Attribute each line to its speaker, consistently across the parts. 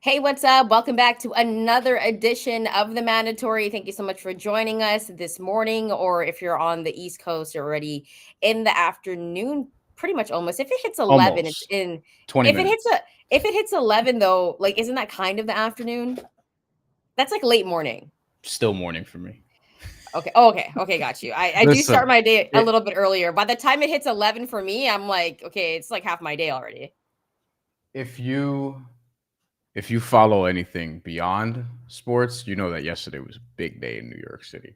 Speaker 1: Hey, what's up? Welcome back to another edition of the Mandatory. Thank you so much for joining us this morning, or if you're on the East Coast, you're already in the afternoon, pretty much almost. If it hits 11, it's
Speaker 2: Almost
Speaker 1: in.
Speaker 2: 20
Speaker 1: If it hits
Speaker 2: minutes.
Speaker 1: if it hits 11 though, like isn't that kind of the afternoon? That's like late morning.
Speaker 2: Still morning for me.
Speaker 1: Okay. Oh, okay. Got you. I do start
Speaker 2: Listen,
Speaker 1: my day a
Speaker 2: it,
Speaker 1: little bit earlier. By the time it hits 11 for me, I'm like, okay, it's like half my day already.
Speaker 2: if you if you follow anything beyond sports, you know that yesterday was a big day in New York City.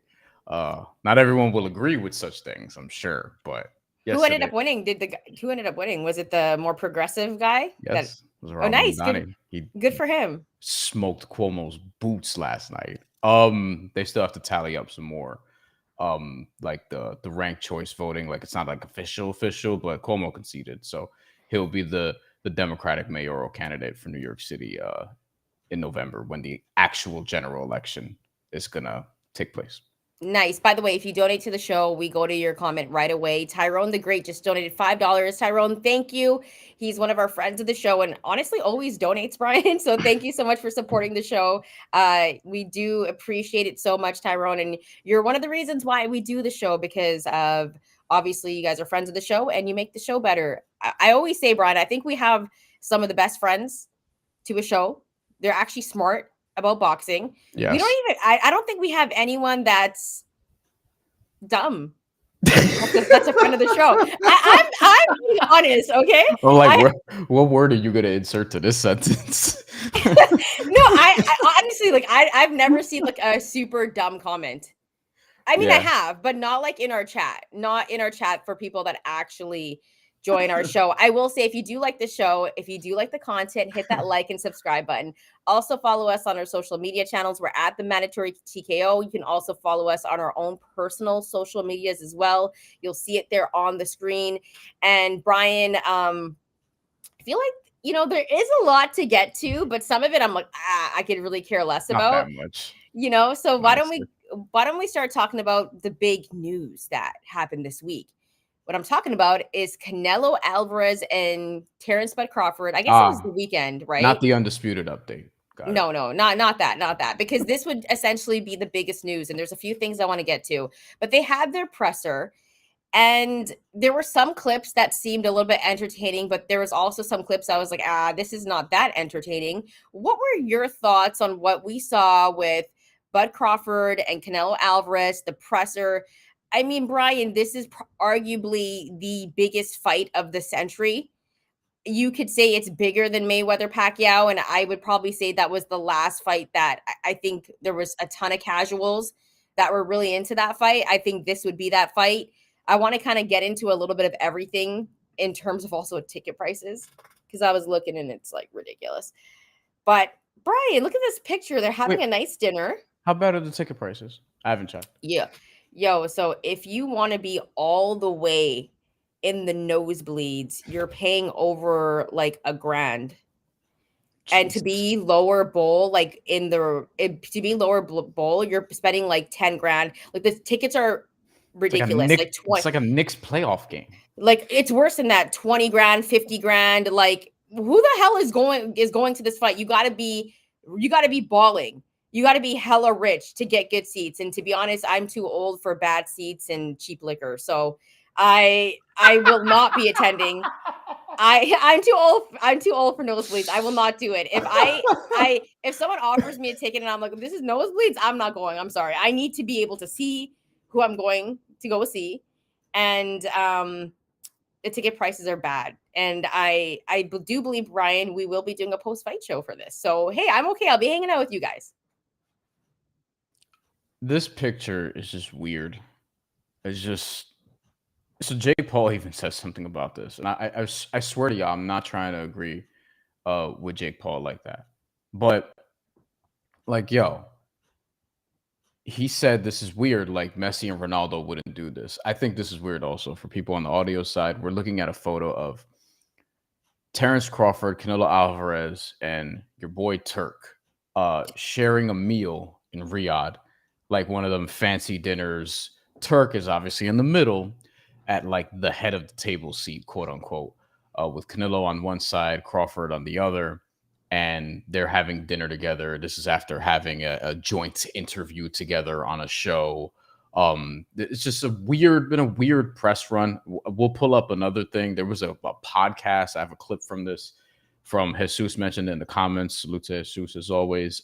Speaker 2: Not everyone will agree with such things, I'm sure, but
Speaker 1: Who ended up
Speaker 2: yesterday,
Speaker 1: winning? Who ended up winning? Was it the more progressive guy? That
Speaker 2: yes, it was
Speaker 1: Oh,
Speaker 2: Rahul
Speaker 1: nice. Good.
Speaker 2: Mamdani. He
Speaker 1: Good for him.
Speaker 2: smoked Cuomo's boots last night. They still have to tally up some more. Like the ranked choice voting, like it's not like official, but Cuomo conceded, so he'll be the Democratic mayoral candidate for New York City in November when the actual general election is gonna take place.
Speaker 1: Nice. By the way, if you donate to the show, we go to your comment right away. Tyrone the Great just donated $5. Tyrone, thank you. He's one of our friends of the show and honestly always donates, Brian. So thank you so much for supporting the show. We do appreciate it so much, Tyrone. And you're one of the reasons why we do the show because of obviously you guys are friends of the show and you make the show better. I always say, Brian, I think we have some of the best friends to a show. They're actually smart about boxing. We don't
Speaker 2: Yes.
Speaker 1: even I don't think we have anyone that's dumb. That's a friend of the show. I'm being honest, okay?
Speaker 2: I'm like,
Speaker 1: I
Speaker 2: what word are you gonna insert to this sentence?
Speaker 1: no, I honestly like I've never seen like a super dumb comment. I mean, I
Speaker 2: Yeah.
Speaker 1: have, but not like in our chat, not in our chat for people that actually join our show. I will say, if you do like the show, if you do like the content, hit that like and subscribe button. Also, follow us on our social media channels. We're at the Mandatory TKO. You can also follow us on our own personal social medias as well. You'll see it there on the screen. And Brian, I feel like there is a lot to get to, but some of it I'm like, I could really care less
Speaker 2: Not that
Speaker 1: about.
Speaker 2: much,
Speaker 1: So
Speaker 2: honestly.
Speaker 1: why don't we start talking about the big news that happened this week? What I'm talking about is Canelo Alvarez and Terence Crawford. I guess it was
Speaker 2: Ah,
Speaker 1: the weekend, right?
Speaker 2: not the undisputed update. Got it.
Speaker 1: No, not that, because this would essentially be the biggest news, and there's a few things I want to get to. But they had their presser, and there were some clips that seemed a little bit entertaining, but there was also some clips I was like, this is not that entertaining. What were your thoughts on what we saw with Bud Crawford and Canelo Alvarez, the presser? I mean, Brian, this is arguably the biggest fight of the century. You could say it's bigger than Mayweather Pacquiao, and I would probably say that was the last fight that I think there was a ton of casuals that were really into that fight. I think this would be that fight. I want to kind of get into a little bit of everything in terms of also ticket prices because I was looking and it's like ridiculous. But Brian, look at this picture. They're having
Speaker 2: Wait,
Speaker 1: a nice dinner.
Speaker 2: how bad are the ticket prices? I haven't checked.
Speaker 1: Yeah. Yo, so if you want to be all the way in the nosebleeds, you're paying over like a grand. And to
Speaker 2: Jesus.
Speaker 1: be lower bowl, like to be lower bowl, you're spending like 10 grand. Like the tickets are ridiculous. Like
Speaker 2: It's
Speaker 1: 20,
Speaker 2: like a Knicks playoff game.
Speaker 1: like it's worse than that. 20 grand, 50 grand. Like who the hell is going to this fight? You gotta be balling. You gotta be hella rich to get good seats. And to be honest, I'm too old for bad seats and cheap liquor. So I will not be attending. I'm too old. I'm too old for nosebleeds. I will not do it. If someone offers me a ticket and I'm like, this is nosebleeds, I'm not going. I'm sorry. I need to be able to see who I'm going to go see, and the ticket prices are bad. And I do believe, Brian, we will be doing a post fight show for this. So hey, I'm okay. I'll be hanging out with you guys.
Speaker 2: This picture is just weird. It's just so Jake Paul even says something about this, and I swear to y'all, I'm not trying to agree with Jake Paul like that, but like yo, he said this is weird. Like Messi and Ronaldo wouldn't do this. I think this is weird also for people on the audio side. We're looking at a photo of Terence Crawford, Canelo Alvarez, and your boy Turk sharing a meal in Riyadh, like one of them fancy dinners. Turk is obviously in the middle at like the head of the table seat, quote unquote, with Canelo on one side, Crawford on the other. and they're having dinner together. This is after having a joint interview together on a show. It's just been a weird press run. We'll pull up another thing. There was a podcast. I have a clip from this from Jesus mentioned in the comments. Salute to Jesus as always.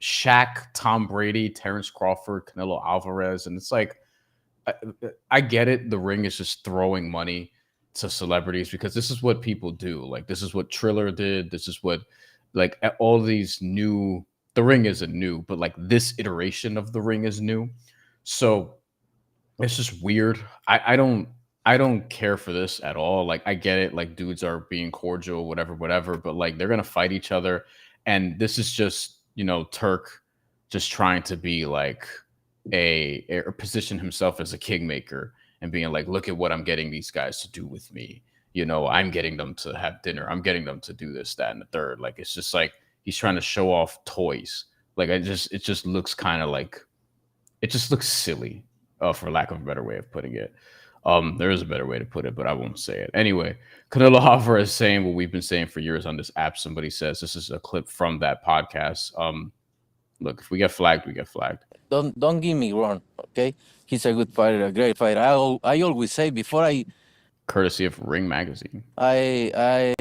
Speaker 2: Shaq, Tom Brady, Terence Crawford, Canelo Alvarez, and it's like I get it. The Ring is just throwing money to celebrities because this is what people do. Like this is what Triller did. This is what like all these new. The Ring isn't new, but like this iteration of the Ring is new. So it's just weird. I don't care for this at all. Like I get it. Like dudes are being cordial, whatever. But like they're gonna fight each other, and this is just Turk just trying to be like or position himself as a kingmaker and being like, look at what I'm getting these guys to do with me. I'm getting them to have dinner. I'm getting them to do this, that, and the third. Like it's just like he's trying to show off toys. Like it just looks kind of like it just looks silly, for lack of a better way of putting it. There is a better way to put it, but I won't say it. Anyway, Canelo Alvarez is saying what we've been saying for years on this app. Somebody says this is a clip from that podcast. Look, if we get flagged, we get flagged.
Speaker 3: Don't get me wrong, okay? He's a good fighter, a great fighter. I always say before
Speaker 2: courtesy of Ring Magazine.
Speaker 3: I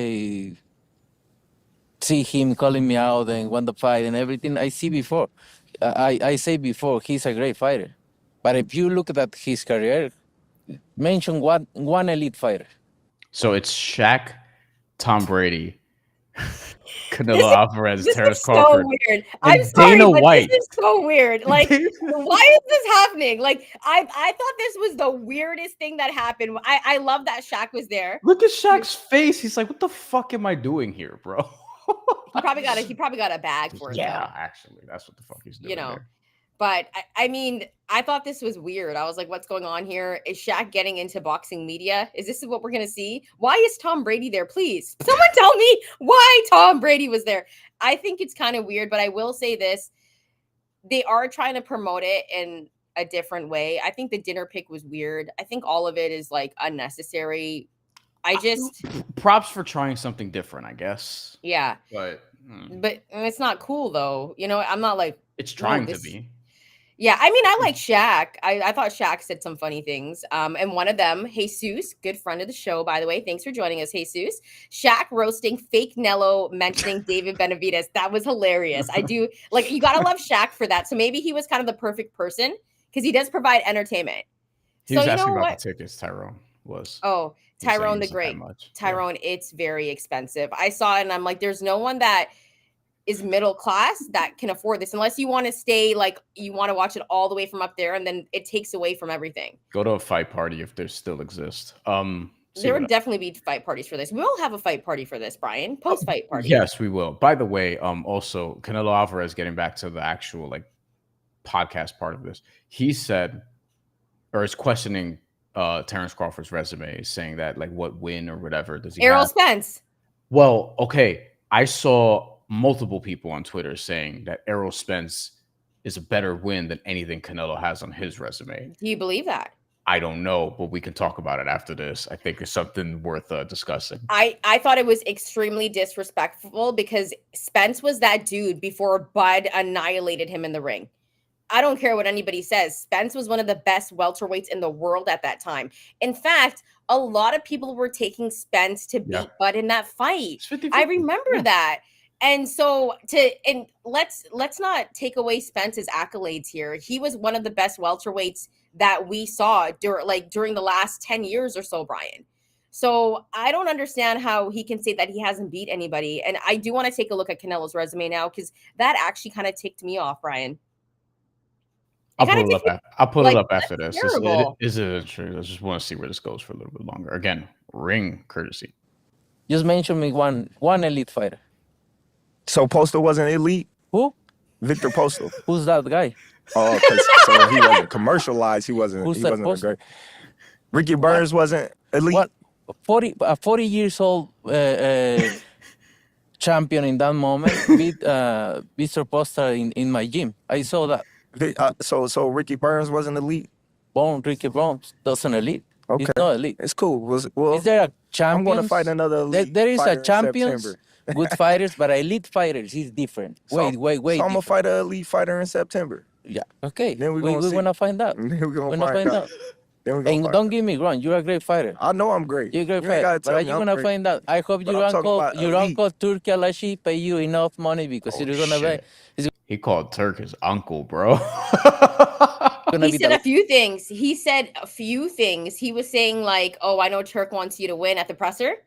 Speaker 3: see him calling me out and want to fight and everything. I see before. I say before he's a great fighter, but if you look at his career, mention one elite fighter.
Speaker 2: So it's Shaq, Tom Brady, Canelo Alvarez, Terence Crawford.
Speaker 1: So weird. I'm sorry,
Speaker 2: Dana
Speaker 1: but
Speaker 2: White.
Speaker 1: This is so weird. Like, why is this happening? Like, I thought this was the weirdest thing that happened. I love that Shaq was there.
Speaker 2: Look at Shaq's face. He's like, "What the fuck am I doing here, bro?"
Speaker 1: He probably got a bag for it.
Speaker 2: Yeah, actually, that's what the fuck he's doing. There.
Speaker 1: But I mean, I thought this was weird. I was like, what's going on here? Is Shaq getting into boxing media? Is this what we're going to see? Why is Tom Brady there? Please, someone tell me why Tom Brady was there. I think it's kind of weird, but I will say this. They are trying to promote it in a different way. I think the dinner pic was weird. I think all of it is like unnecessary.
Speaker 2: Props for trying something different, I guess.
Speaker 1: Yeah.
Speaker 2: But
Speaker 1: it's not cool though. I'm not like
Speaker 2: it's trying to be.
Speaker 1: Yeah, I mean, I like Shaq. I thought Shaq said some funny things. And one of them, Jesus, good friend of the show, by the way. Thanks for joining us, Jesus. Shaq roasting fake Nello, mentioning David Benavidez. That was hilarious. I do like you gotta love Shaq for that. So maybe he was kind of the perfect person because he does provide entertainment.
Speaker 2: He was asking about the tickets, Tyrone was.
Speaker 1: Oh, Tyrone the Great. Tyrone, it's very expensive. I saw it and I'm like, there's no one that is middle class that can afford this unless you want to stay like you want to watch it all the way from up there and then it takes away from everything.
Speaker 2: Go to a fight party if there still exists.
Speaker 1: There would definitely be fight parties for this. We'll have a fight party for this, Brian. Post-fight party.
Speaker 2: Yes, we will. By the way, also Canelo Alvarez, getting back to the actual like podcast part of this, he said or is questioning Terence Crawford's resume, saying that like what win or whatever does he
Speaker 1: Errol Spence.
Speaker 2: Well, okay. I saw multiple people on Twitter saying that Errol Spence is a better win than anything Canelo has on his resume.
Speaker 1: Do you believe that?
Speaker 2: I don't know, but we can talk about it after this. I think it's something worth discussing.
Speaker 1: I thought it was extremely disrespectful because Spence was that dude before Bud annihilated him in the ring. I don't care what anybody says. Spence was one of the best welterweights in the world at that time. In fact, a lot of people were taking Spence to beat Bud in that fight. I remember that. And so let's not take away Spence's accolades here. He was one of the best welterweights that we saw during the last 10 years or so, Brian. So I don't understand how he can say that he hasn't beat anybody. And I do want to take a look at Canelo's resume now because that actually kind of ticked me off, Brian.
Speaker 2: I'll put it up after this. It is true. I just want to see where this goes for a little bit longer. Again, Ring courtesy.
Speaker 3: Just mention me one elite fighter.
Speaker 4: So Postal wasn't elite?
Speaker 3: Who?
Speaker 4: Victor Postal.
Speaker 3: Who's that guy?
Speaker 4: Oh, so he wasn't commercialized. He wasn't a great. Ricky Burns wasn't elite.
Speaker 3: What? 40 years old champion in that moment beat Mr. Postal in my gym. I saw that.
Speaker 4: So Ricky Burns wasn't elite?
Speaker 3: Ricky Burns doesn't elite.
Speaker 4: Okay.
Speaker 3: He's not elite.
Speaker 4: It's cool.
Speaker 3: Is there a champion?
Speaker 4: I'm going to fight another elite
Speaker 3: There is a
Speaker 4: fighter in
Speaker 3: champions
Speaker 4: September.
Speaker 3: good fighters, but elite fighters is different.
Speaker 4: So,
Speaker 3: Wait.
Speaker 4: So I'm gonna fight an elite fighter in September.
Speaker 3: Yeah. Okay.
Speaker 4: Then
Speaker 3: we
Speaker 4: gonna see.
Speaker 3: wanna find out.
Speaker 4: Then we're gonna
Speaker 3: Wanna find out.
Speaker 4: Then we're gonna
Speaker 3: And
Speaker 4: find
Speaker 3: don't
Speaker 4: out.
Speaker 3: get me wrong, you're a great fighter.
Speaker 4: I know I'm great.
Speaker 3: You're a great
Speaker 4: You ain't
Speaker 3: fighter.
Speaker 4: gotta
Speaker 3: But
Speaker 4: tell
Speaker 3: are
Speaker 4: me
Speaker 3: you
Speaker 4: I'm
Speaker 3: gonna
Speaker 4: great.
Speaker 3: find out? I hope
Speaker 4: But I'm talking about
Speaker 3: your
Speaker 4: elite.
Speaker 3: uncle Turki Alashi pay you enough money because
Speaker 2: Oh,
Speaker 3: you're gonna be.
Speaker 2: he called Turk his uncle, bro.
Speaker 3: Gonna
Speaker 1: He
Speaker 3: be
Speaker 1: said
Speaker 3: the
Speaker 1: a few things. He said a few things. He was saying like, "Oh, I know Turk wants you to win at the presser."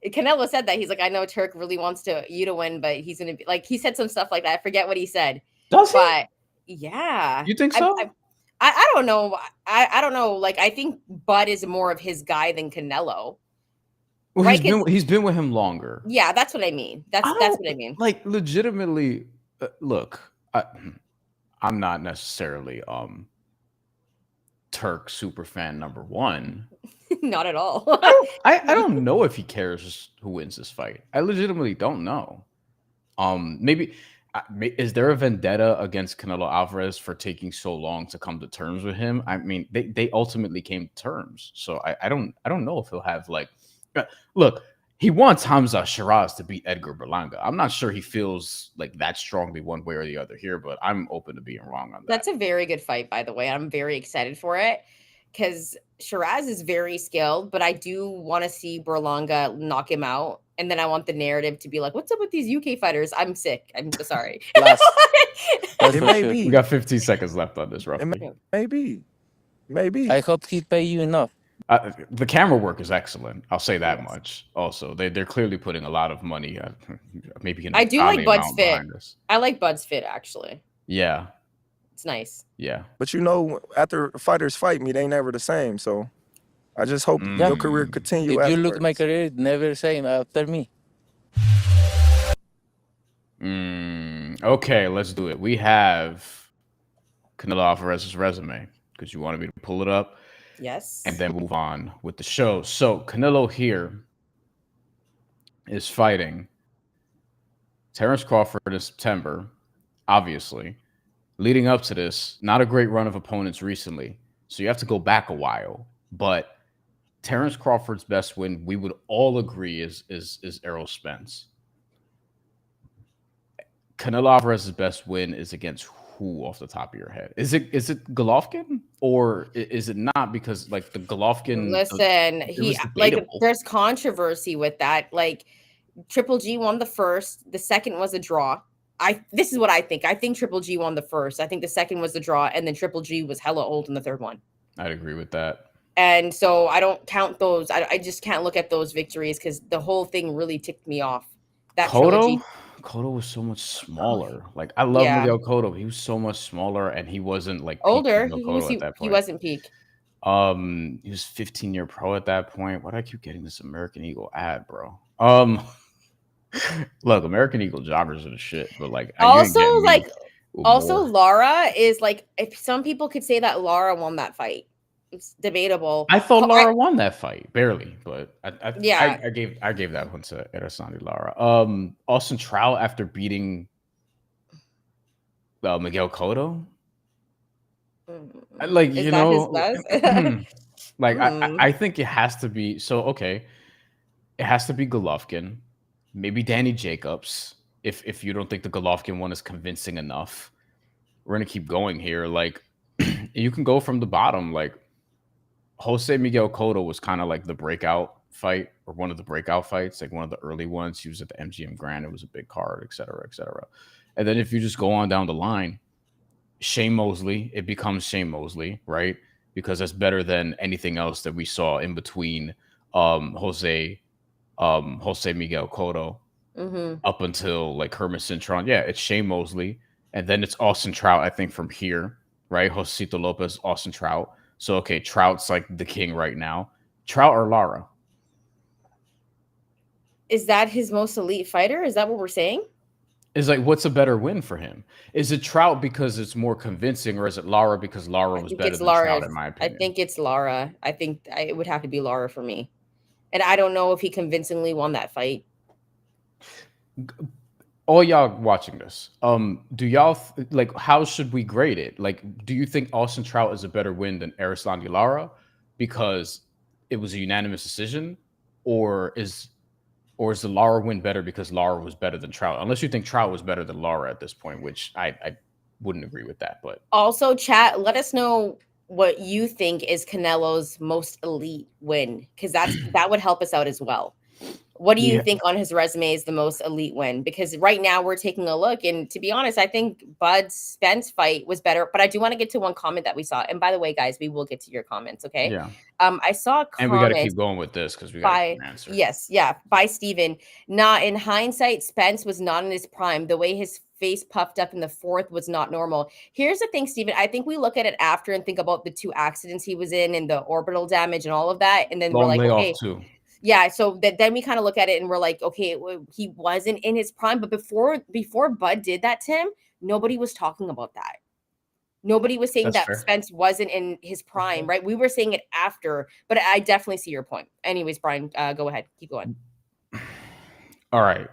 Speaker 1: Canelo said that. He's like, "I know Turk really wants you to win, but he's gonna be like." He said some stuff like that. I forget what he said.
Speaker 2: Does he?
Speaker 1: But yeah,
Speaker 2: You think so?
Speaker 1: I don't know. I don't know. Like, I think Bud is more of his guy than Canelo.
Speaker 2: Well,
Speaker 1: Right,
Speaker 2: he's been with him longer.
Speaker 1: Yeah, that's what I mean. That's what I mean.
Speaker 2: Like, legitimately, look, I'm not necessarily Turk super fan number one.
Speaker 1: Not at all.
Speaker 2: I don't know if he cares who wins this fight. I legitimately don't know. Maybe is there a vendetta against Canelo Alvarez for taking so long to come to terms with him? I mean, they ultimately came to terms, so I don't know if he'll have like. Look, he wants Hamza Shiraz to beat Edgar Berlanga. I'm not sure he feels like that strongly one way or the other here, but I'm open to being wrong on that.
Speaker 1: That's a very good fight, by the way. I'm very excited for it because Shiraz is very skilled, but I do want to see Berlanga knock him out. And then I want the narrative to be like, what's up with these UK fighters? I'm sick. I'm so sorry.
Speaker 4: It may be.
Speaker 2: We got 15 seconds left on this, roughly.
Speaker 4: Maybe.
Speaker 3: I hope he pay you enough.
Speaker 2: The camera work is excellent. I'll say that much. Also, they're clearly putting a lot of money. Maybe
Speaker 1: I do like Bud's fit. I like Bud's fit actually.
Speaker 2: Yeah,
Speaker 1: it's nice.
Speaker 2: Yeah,
Speaker 4: but you know, after fighters fight me, they never the same. So I just hope your career continue.
Speaker 3: If you look at my career, it's never the same after me.
Speaker 2: Okay, let's do it. We have Canelo Alvarez's resume because you wanted me to pull it up.
Speaker 1: Yes.
Speaker 2: And then move on with the show. So Canelo here is fighting Terence Crawford in September, obviously. Leading up to this, not a great run of opponents recently. So you have to go back a while. But Terence Crawford's best win, we would all agree, is Errol Spence. Canelo Alvarez's best win is against who off the top of your head? Is it Golovkin or is it not? Because like the Golovkin,
Speaker 1: listen, he like there's controversy with that. Like Triple G won the first, the second was a draw. This is what I think. I think Triple G won the first. I think the second was the draw, and then Triple G was hella old in the third one.
Speaker 2: I'd agree with that.
Speaker 1: And so I don't count those. I just can't look at those victories because the whole thing really ticked me off. That trilogy.
Speaker 2: Cotto was so much smaller. Like I love Miguel Cotto. He was so much smaller, and he wasn't like
Speaker 1: older.
Speaker 2: He
Speaker 1: wasn't peak.
Speaker 2: He was 15-year pro at that point. Why do I keep getting this American Eagle ad, bro? Look, American Eagle joggers are the shit, but like
Speaker 1: also Lara is like, if some people could say that Lara won that fight. It's debatable.
Speaker 2: I thought Lara won that fight, barely, but I gave that one to Erislandy Lara. Austin Trout after beating Miguel Cotto. Like, you know, like I think it has to be it has to be Golovkin, maybe Danny Jacobs. If you don't think the Golovkin one is convincing enough, we're gonna keep going here. Like you can go from the bottom, like Jose Miguel Cotto was kind of like the breakout fight or one of the breakout fights, like one of the early ones. He was at the MGM Grand. It was a big card, et cetera, et cetera. And then if you just go on down the line, Shane Mosley, it becomes Shane Mosley, right? Because that's better than anything else that we saw in between Jose Miguel Cotto up until like Herman Cintron. Yeah, it's Shane Mosley. And then it's Austin Trout, I think, from here, right? Josito Lopez, Austin Trout. So, okay, Trout's like the king right now. Trout or Lara?
Speaker 1: Is that his most elite fighter? Is that what we're saying?
Speaker 2: Is like, what's a better win for him? Is it Trout because it's more convincing, or is it Lara because Lara was better than Trout, in my opinion?
Speaker 1: I think it's Lara. I think it would have to be Lara for me. And I don't know if he convincingly won that fight.
Speaker 2: All y'all watching this, do y'all like, how should we grade it? Like, do you think Austin Trout is a better win than Erislandy Lara because it was a unanimous decision, or Or is the Lara win better because Lara was better than Trout? Unless you think Trout was better than Lara at this point, which I wouldn't agree with that. But
Speaker 1: also, chat, let us know what you think is Canelo's most elite win, because that would help us out as well. What do you think on his resume is the most elite win? Because right now we're taking a look, and to be honest, I think Bud's Spence fight was better. But I do want to get to one comment that we saw. And by the way, guys, we will get to your comments, okay?
Speaker 2: yeah.
Speaker 1: I saw a comment.
Speaker 2: And we got to keep going with this because we got an answer.
Speaker 1: Yes, yeah, by Steven. Not in hindsight, Spence was not in his prime. The way his face puffed up in the fourth was not normal. Here's the thing, Steven. I think we look at it after and think about the 2 accidents he was in and the orbital damage and all of that. And then we're like, okay.
Speaker 2: Too.
Speaker 1: Yeah, so then we kind of look at it and we're like, okay, he wasn't in his prime. But before Bud did that to him, nobody was talking about that. Nobody was saying that Spence wasn't in his prime, right? We were saying it after, but I definitely see your point. Anyways, Brian, go ahead. Keep going.
Speaker 2: All right.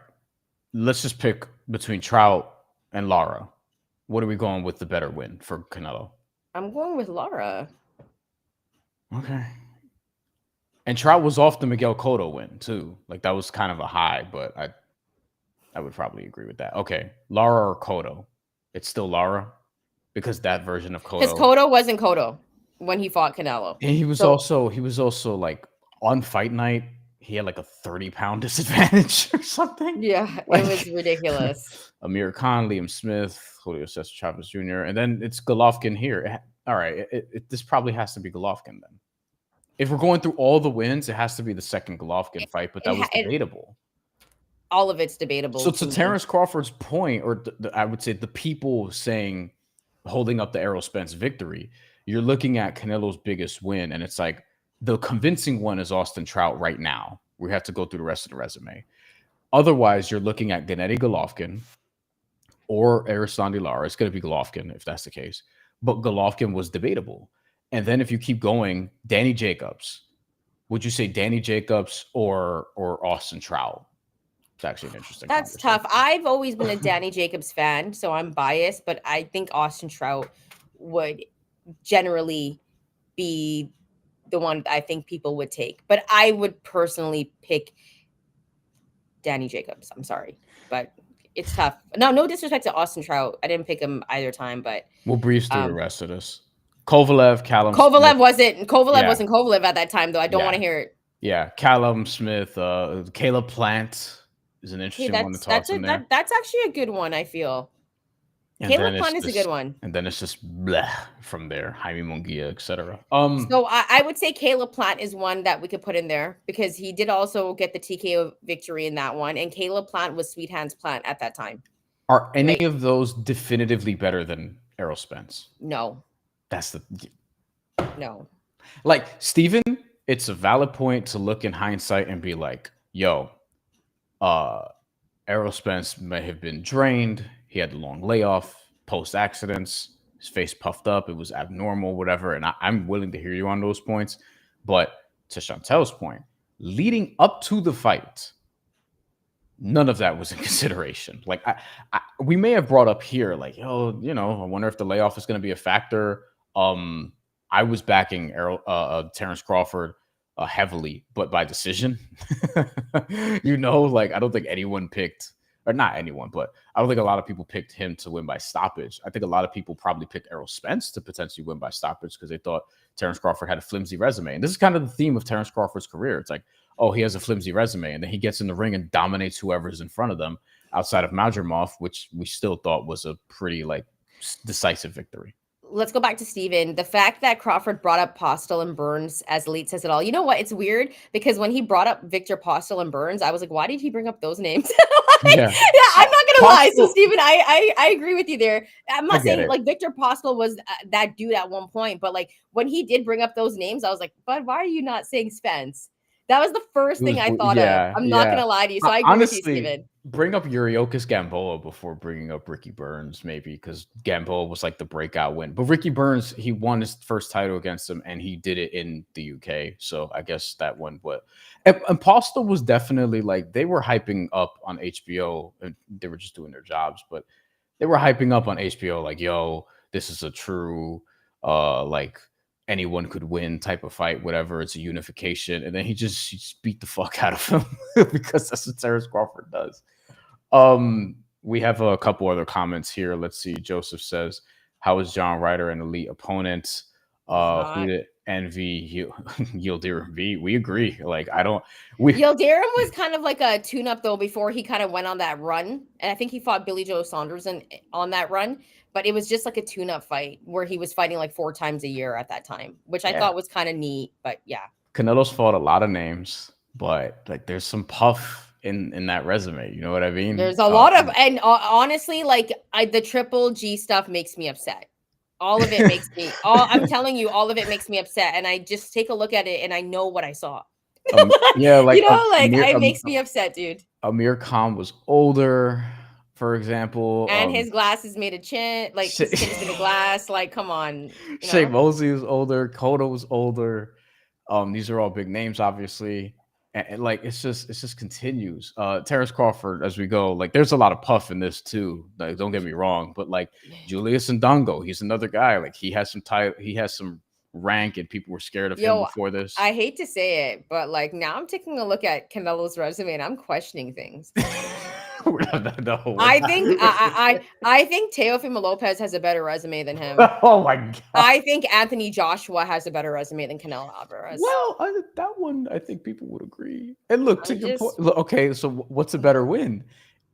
Speaker 2: Let's just pick between Trout and Lara. What are we going with the better win for Canelo?
Speaker 1: I'm going with Lara.
Speaker 2: Okay. And Trout was off the Miguel Cotto win, too. Like, that was kind of a high, but I would probably agree with that. Okay. Lara or Cotto? It's still Lara? Because that version of Cotto.
Speaker 1: Because Cotto wasn't Cotto when he fought Canelo.
Speaker 2: And he was also like on fight night, he had like a 30-pound disadvantage or something.
Speaker 1: Yeah,
Speaker 2: like,
Speaker 1: it was ridiculous.
Speaker 2: Amir Khan, Liam Smith, Julio Cesar Chavez Jr., and then it's Golovkin here. All right, this probably has to be Golovkin then. If we're going through all the wins, it has to be the second Golovkin fight, but that was debatable.
Speaker 1: All of it's debatable.
Speaker 2: So to Terence Crawford's point, or I would say the people saying, holding up the Errol Spence victory, you're looking at Canelo's biggest win, and it's like the convincing one is Austin Trout right now. We have to go through the rest of the resume. Otherwise, you're looking at Gennady Golovkin or Erislandy Lara. It's going to be Golovkin if that's the case. But Golovkin was debatable. And then if you keep going, Danny Jacobs. Would you say Danny Jacobs or Austin Trout? It's actually an interesting.
Speaker 1: That's tough. I've always been a Danny Jacobs fan, so I'm biased, but I think Austin Trout would generally be the one I think people would take. But I would personally pick Danny Jacobs. I'm sorry, but it's tough. No disrespect to Austin Trout. I didn't pick him either time, but
Speaker 2: we'll breeze through the rest of this. Kovalev, Callum.
Speaker 1: Kovalev wasn't Kovalev at that time, though. I don't want to hear it.
Speaker 2: Yeah, Callum Smith, Caleb Plant is an interesting one to toss in there.
Speaker 1: That's actually a good one, I feel.
Speaker 2: And
Speaker 1: Caleb Plant is a good one.
Speaker 2: And then it's just bleh from there. Jaime Munguia, etc.
Speaker 1: So I would say Caleb Plant is one that we could put in there because he did also get the TKO victory in that one. And Caleb Plant was Sweet Hands Plant at that time.
Speaker 2: Are any of those definitively better than Errol Spence?
Speaker 1: No. No.
Speaker 2: Like, Steven, it's a valid point to look in hindsight and be like, yo, Errol Spence may have been drained. He had the long layoff, post-accidents. His face puffed up. It was abnormal, whatever. And I'm willing to hear you on those points. But to Chantelle's point, leading up to the fight, none of that was in consideration. Like, we may have brought up here, like, oh, I wonder if the layoff is going to be a factor. I was backing Terence Crawford heavily, but by decision. I don't think anyone picked, or not anyone, but I don't think a lot of people picked him to win by stoppage. I think a lot of people probably picked Errol Spence to potentially win by stoppage because they thought Terence Crawford had a flimsy resume. And this is kind of the theme of Terence Crawford's career. It's like, oh, he has a flimsy resume, and then he gets in the ring and dominates whoever's in front of them outside of Madrimov, which we still thought was a pretty decisive victory.
Speaker 1: Let's go back to Steven. The fact that Crawford brought up Postel and Burns as elite says it all. You know what? It's weird because when he brought up Victor Postel and Burns, I was like, why did he bring up those names? Yeah, I'm not gonna lie. So Steven, I agree with you there. I'm not saying like Victor Postel was that dude at one point, but like when he did bring up those names, I was like, but why are you not saying Spence? That was the first thing I thought of. I'm not going to lie to you. So I agree with you, Steven.
Speaker 2: Bring up Yuriokis Gamboa before bringing up Ricky Burns, maybe, because Gamboa was like the breakout win. But Ricky Burns, he won his first title against him, and he did it in the UK. So I guess that one. But and Postel was definitely like, they were hyping up on HBO, and they were just doing their jobs, but they were hyping up on HBO like, yo, this is a true anyone could win type of fight, whatever. It's a unification. And then he just beat the fuck out of him because that's what Terence Crawford does. We have a couple other comments here. Let's see. Joseph says, how is John Ryder an elite opponent? Who did envy Yildirim V? We agree. Like,
Speaker 1: Yildirim was kind of like a tune-up though before he kind of went on that run. And I think he fought Billy Joe Saunders on that run, but it was just like a tune-up fight where he was fighting like 4 times a year at that time, which I thought was kind of neat. But yeah.
Speaker 2: Canelo's fought a lot of names, but like there's some puff in that resume. You know what I mean?
Speaker 1: There's a lot of, and honestly, like the Triple G stuff makes me upset. All of it makes me, I'm telling you, all of it makes me upset. And I just take a look at it and I know what I saw.
Speaker 2: Yeah, like,
Speaker 1: it makes me upset, dude.
Speaker 2: Amir Khan was older, for example.
Speaker 1: And his glasses made a chin, like his chin's made a glass. Like, come on.
Speaker 2: Shea Mosley was older. Cotto was older. These are all big names, obviously. And like it just continues. Terence Crawford, as we go, like there's a lot of puff in this too. Like, don't get me wrong, but like Julius Ndongo, he's another guy. Like he has some rank, and people were scared of him before this.
Speaker 1: I hate to say it, but like now I'm taking a look at Canelo's resume and I'm questioning things. I think Teofimo Lopez has a better resume than him.
Speaker 2: Oh my god!
Speaker 1: I think Anthony Joshua has a better resume than Canelo Alvarez.
Speaker 2: Well, that one I think people would agree. And look, to your point, okay, so what's a better win,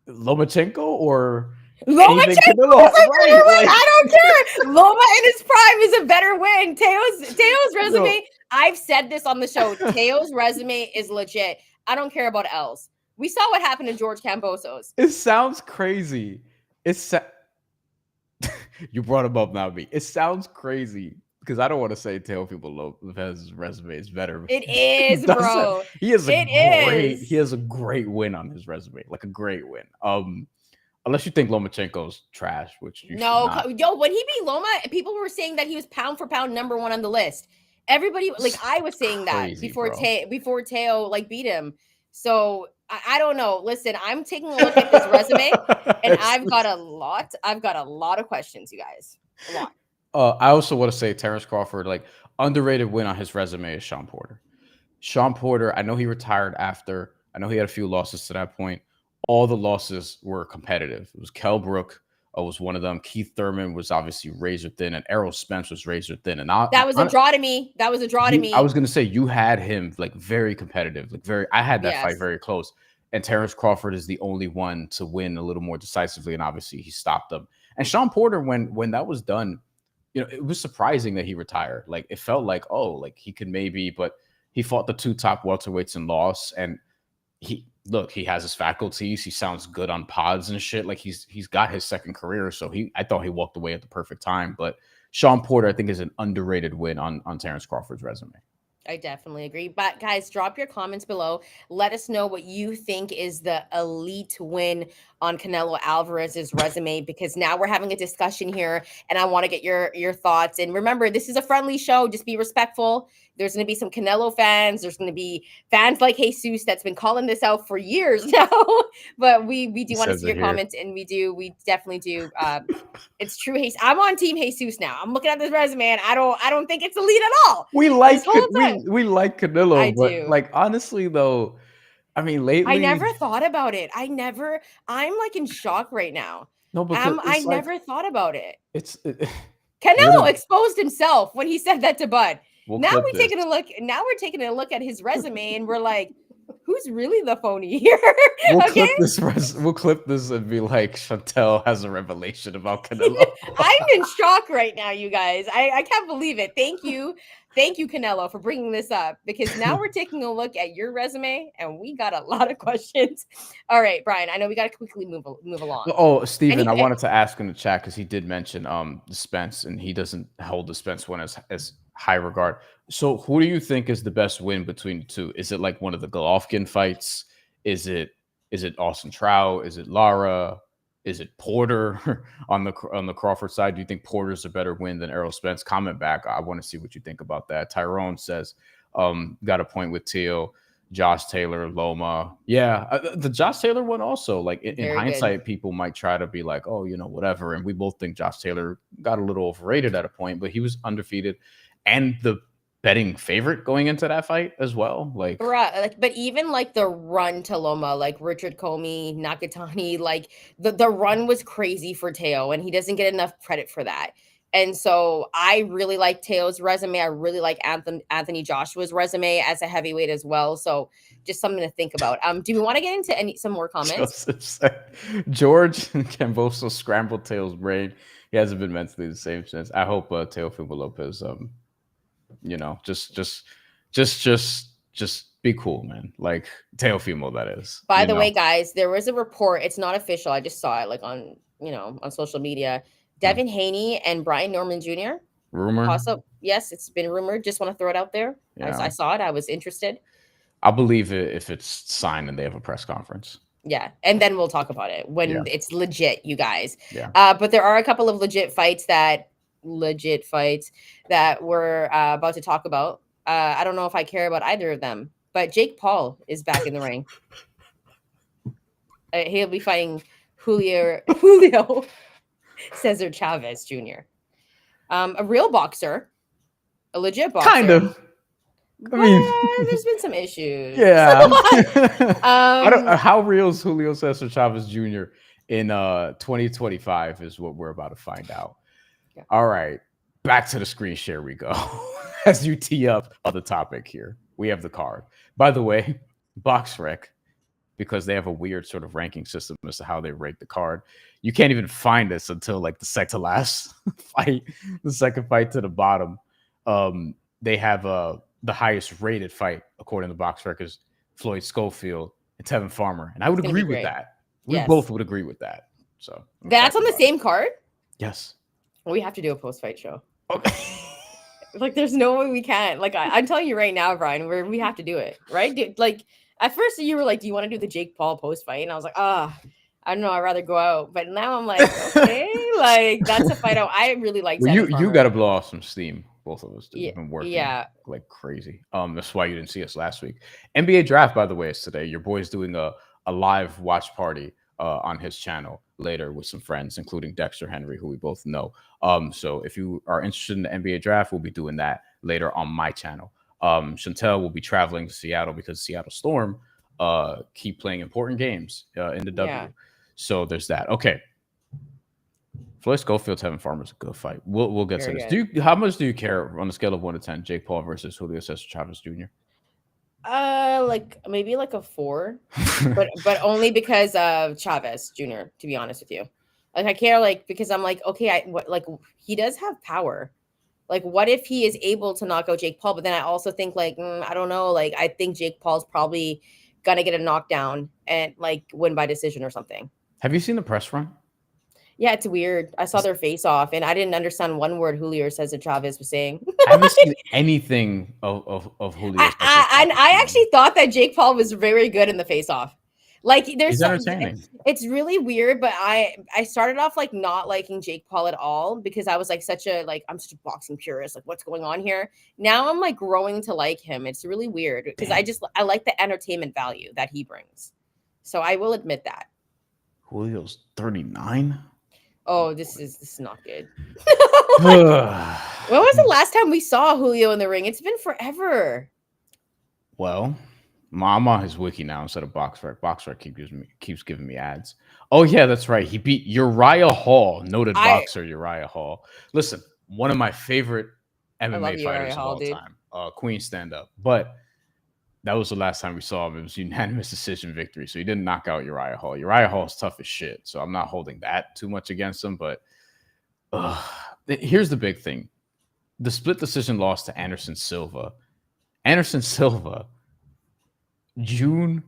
Speaker 2: Lomachenko or
Speaker 1: Lomachenko? Right? I don't care. Loma in his prime is a better win. Teo's resume. I've said this on the show. Teo's resume is legit. I don't care about L's. We saw what happened to George Kambosos.
Speaker 2: It sounds crazy. You brought him up now, me. It sounds crazy because I don't want to say Teofimo Lopez's resume is better.
Speaker 1: It is, bro.
Speaker 2: He has a great win on his resume, like a great win. Unless you think Lomachenko's trash, which you
Speaker 1: when he beat Loma, people were saying that he was pound for pound #1 on the list. Everybody, like I was saying that before Teo like beat him. So I don't know. Listen, I'm taking a look at this resume, and I've got a lot of questions, you guys. A lot.
Speaker 2: I also want to say Terence Crawford, like underrated win on his resume is Sean Porter. Sean Porter, I know he retired after. I know he had a few losses to that point. All the losses were competitive. It was Kell Brook was one of them. Keith Thurman was obviously razor thin, and Errol Spence was razor thin. And
Speaker 1: that was a draw to me. I was
Speaker 2: gonna say you had him like very competitive, like very. I had that fight very close. And Terence Crawford is the only one to win a little more decisively, and obviously he stopped them. And Sean Porter, when that was done, it was surprising that he retired. Like it felt like, like he could maybe, but he fought the 2 top welterweights and lost. And he has his faculties. He sounds good on pods and shit. Like he's got his second career. So I thought he walked away at the perfect time. But Sean Porter, I think, is an underrated win on Terence Crawford's resume.
Speaker 1: I definitely agree. But guys, drop your comments below. Let us know what you think is the elite win on Canelo Alvarez's resume, because now we're having a discussion here and I want to get your thoughts. And remember, this is a friendly show. Just be respectful. There's going to be some Canelo fans. There's going to be fans like Jesus that's been calling this out for years now. But we do want to see your comments, and we definitely do. It's true. I'm on team Jesus now. I'm looking at this resume and I don't think it's elite at all.
Speaker 2: We like Canelo, but like honestly though, I mean lately
Speaker 1: I never thought about it. I'm like in shock right now.
Speaker 2: No, but
Speaker 1: I never thought about it.
Speaker 2: Canelo
Speaker 1: exposed himself when he said that to Bud. Now we're taking a look at his resume and we're like, who's really the phoney here?
Speaker 2: We'll clip this and be like, Shantelle has a revelation about Canelo.
Speaker 1: I'm in shock right now, you guys. I can't believe it. Thank you, Canelo, for bringing this up, because now we're taking a look at your resume and we got a lot of questions. All right, Brian, I know we got to quickly move along.
Speaker 2: Oh, Steven, I wanted to ask in the chat because he did mention the Spence, and he doesn't hold the Spence one as high regard. So who do you think is the best win between the two? Is it like one of the Golovkin fights? Is it Austin Trout? Is it Lara? Is it Porter on the Crawford side? Do you think Porter's a better win than Errol Spence? Comment back. I want to see what you think about that. Tyrone says, got a point with Teal, Josh Taylor, Loma. Yeah, the Josh Taylor one also. Like in hindsight, people might try to be like, oh, whatever. And we both think Josh Taylor got a little overrated at a point, but he was undefeated. and the betting favorite going into that fight as well. Like,
Speaker 1: but even like the run to Loma, like Richard Comey, Nakatani, like the run was crazy for Teo, and he doesn't get enough credit for that. And so I really like Teo's resume. I really like Anthony Joshua's resume as a heavyweight as well. So just something to think about. Do we want to get into some more comments?
Speaker 2: George Camboso scrambled Teo's brain. He hasn't been mentally the same since. I hope Teofimo Lopez, just be cool, man. Like Teofimo, that is.
Speaker 1: By the way, guys, there was a report. It's not official. I just saw it like on social media. Devin Haney and Brian Norman Jr.
Speaker 2: Rumor.
Speaker 1: Also, yes, it's been rumored. Just want to throw it out there. Yeah. I saw it. I was interested.
Speaker 2: I'll believe it if it's signed and they have a press conference.
Speaker 1: Yeah, and then we'll talk about it when it's legit, you guys.
Speaker 2: Yeah.
Speaker 1: But there are a couple of legit fights that we're about to talk about. I don't know if I care about either of them, but Jake Paul is back in the ring. He'll be fighting Julio Cesar Chavez Jr. A real boxer, a legit boxer.
Speaker 2: Kind of. I mean,
Speaker 1: there's been some issues.
Speaker 2: Yeah. How real is Julio Cesar Chavez Jr. in 2025 is what we're about to find out. Yeah. All right. Back to the screen share we go. As you tee up on the topic here, we have the card. By the way, BoxRec, because they have a weird sort of ranking system as to how they rank the card. You can't even find this until like the second to last fight, the second fight to the bottom. They have the highest rated fight according to BoxRec is Floyd Schofield and Tevin Farmer, and I would agree with that. We both would agree with that. So
Speaker 1: that's on the same card.
Speaker 2: Yes,
Speaker 1: we have to do a post-fight show.
Speaker 2: Okay.
Speaker 1: Like, there's no way we can't. Like, I'm telling you right now, Brian, we have to do it, right? Dude, like, at first you were like, "Do you want to do the Jake Paul post-fight?" And I was like, I don't know. I'd rather go out. But now I'm like, okay, like that's a fight I really like.
Speaker 2: Well, you got to blow off some steam. Both of us have been working like crazy. That's why you didn't see us last week. NBA draft, by the way, is today. Your boy's doing a live watch party on his channel later with some friends, including Dexter Henry, who we both know. So if you are interested in the NBA draft, we'll be doing that later on my channel. Shantelle will be traveling to Seattle because Seattle Storm keep playing important games in the W. Yeah. So there's that. Okay. Floyd Schofield, Tevin Farmer is a good fight. We'll get to this. How much do you care on a scale of 1 to 10, Jake Paul versus Julio Cesar Chavez Jr.?
Speaker 1: Like maybe like a 4, but only because of Chavez Jr. To be honest with you, like I care because I'm like, okay, he does have power. Like, what if he is able to knock out Jake Paul? But then I also think I don't know. Like, I think Jake Paul's probably gonna get a knockdown and win by decision or something.
Speaker 2: Have you seen the press run?
Speaker 1: Yeah, it's weird. I saw their face off, and I didn't understand one word Julio Cesar Chavez was saying.
Speaker 2: I haven't seen anything of Julio.
Speaker 1: I actually thought that Jake Paul was very good in the face off. Like, there's
Speaker 2: entertaining.
Speaker 1: It's really weird, but I started off not liking Jake Paul at all because I was I'm such a boxing purist. Like, what's going on here? Now I'm growing to like him. It's really weird because I like the entertainment value that he brings. So I will admit that.
Speaker 2: Julio's 39.
Speaker 1: Oh, this is not good. When was the last time we saw Julio in the ring? It's been forever.
Speaker 2: Well, I'm on his wiki now instead of BoxRec. BoxRec keeps giving me ads. Oh yeah, that's right. He beat Uriah Hall, noted boxer Uriah Hall. Listen, one of my favorite MMA fighters of all time. Queen stand up. But that was the last time we saw him. It was unanimous decision victory. So he didn't knock out Uriah Hall. Uriah Hall's tough as shit. So I'm not holding that too much against him. But here's the big thing. The split decision loss to Anderson Silva. Anderson Silva, June,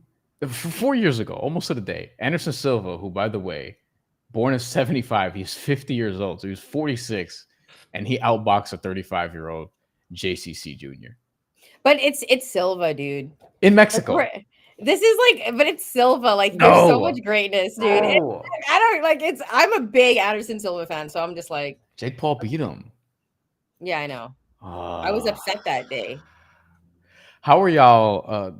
Speaker 2: 4 years ago, almost to the day. Anderson Silva, who, by the way, born in 75, he's 50 years old. So he was 46. And he outboxed a 35-year-old JCC Jr.
Speaker 1: But it's Silva, dude.
Speaker 2: In Mexico.
Speaker 1: This is but it's Silva. There's so much greatness, dude.
Speaker 2: No.
Speaker 1: I'm a big Anderson Silva fan, so I'm just
Speaker 2: Jake Paul beat him.
Speaker 1: Yeah, I know. I was upset that day.
Speaker 2: How are y'all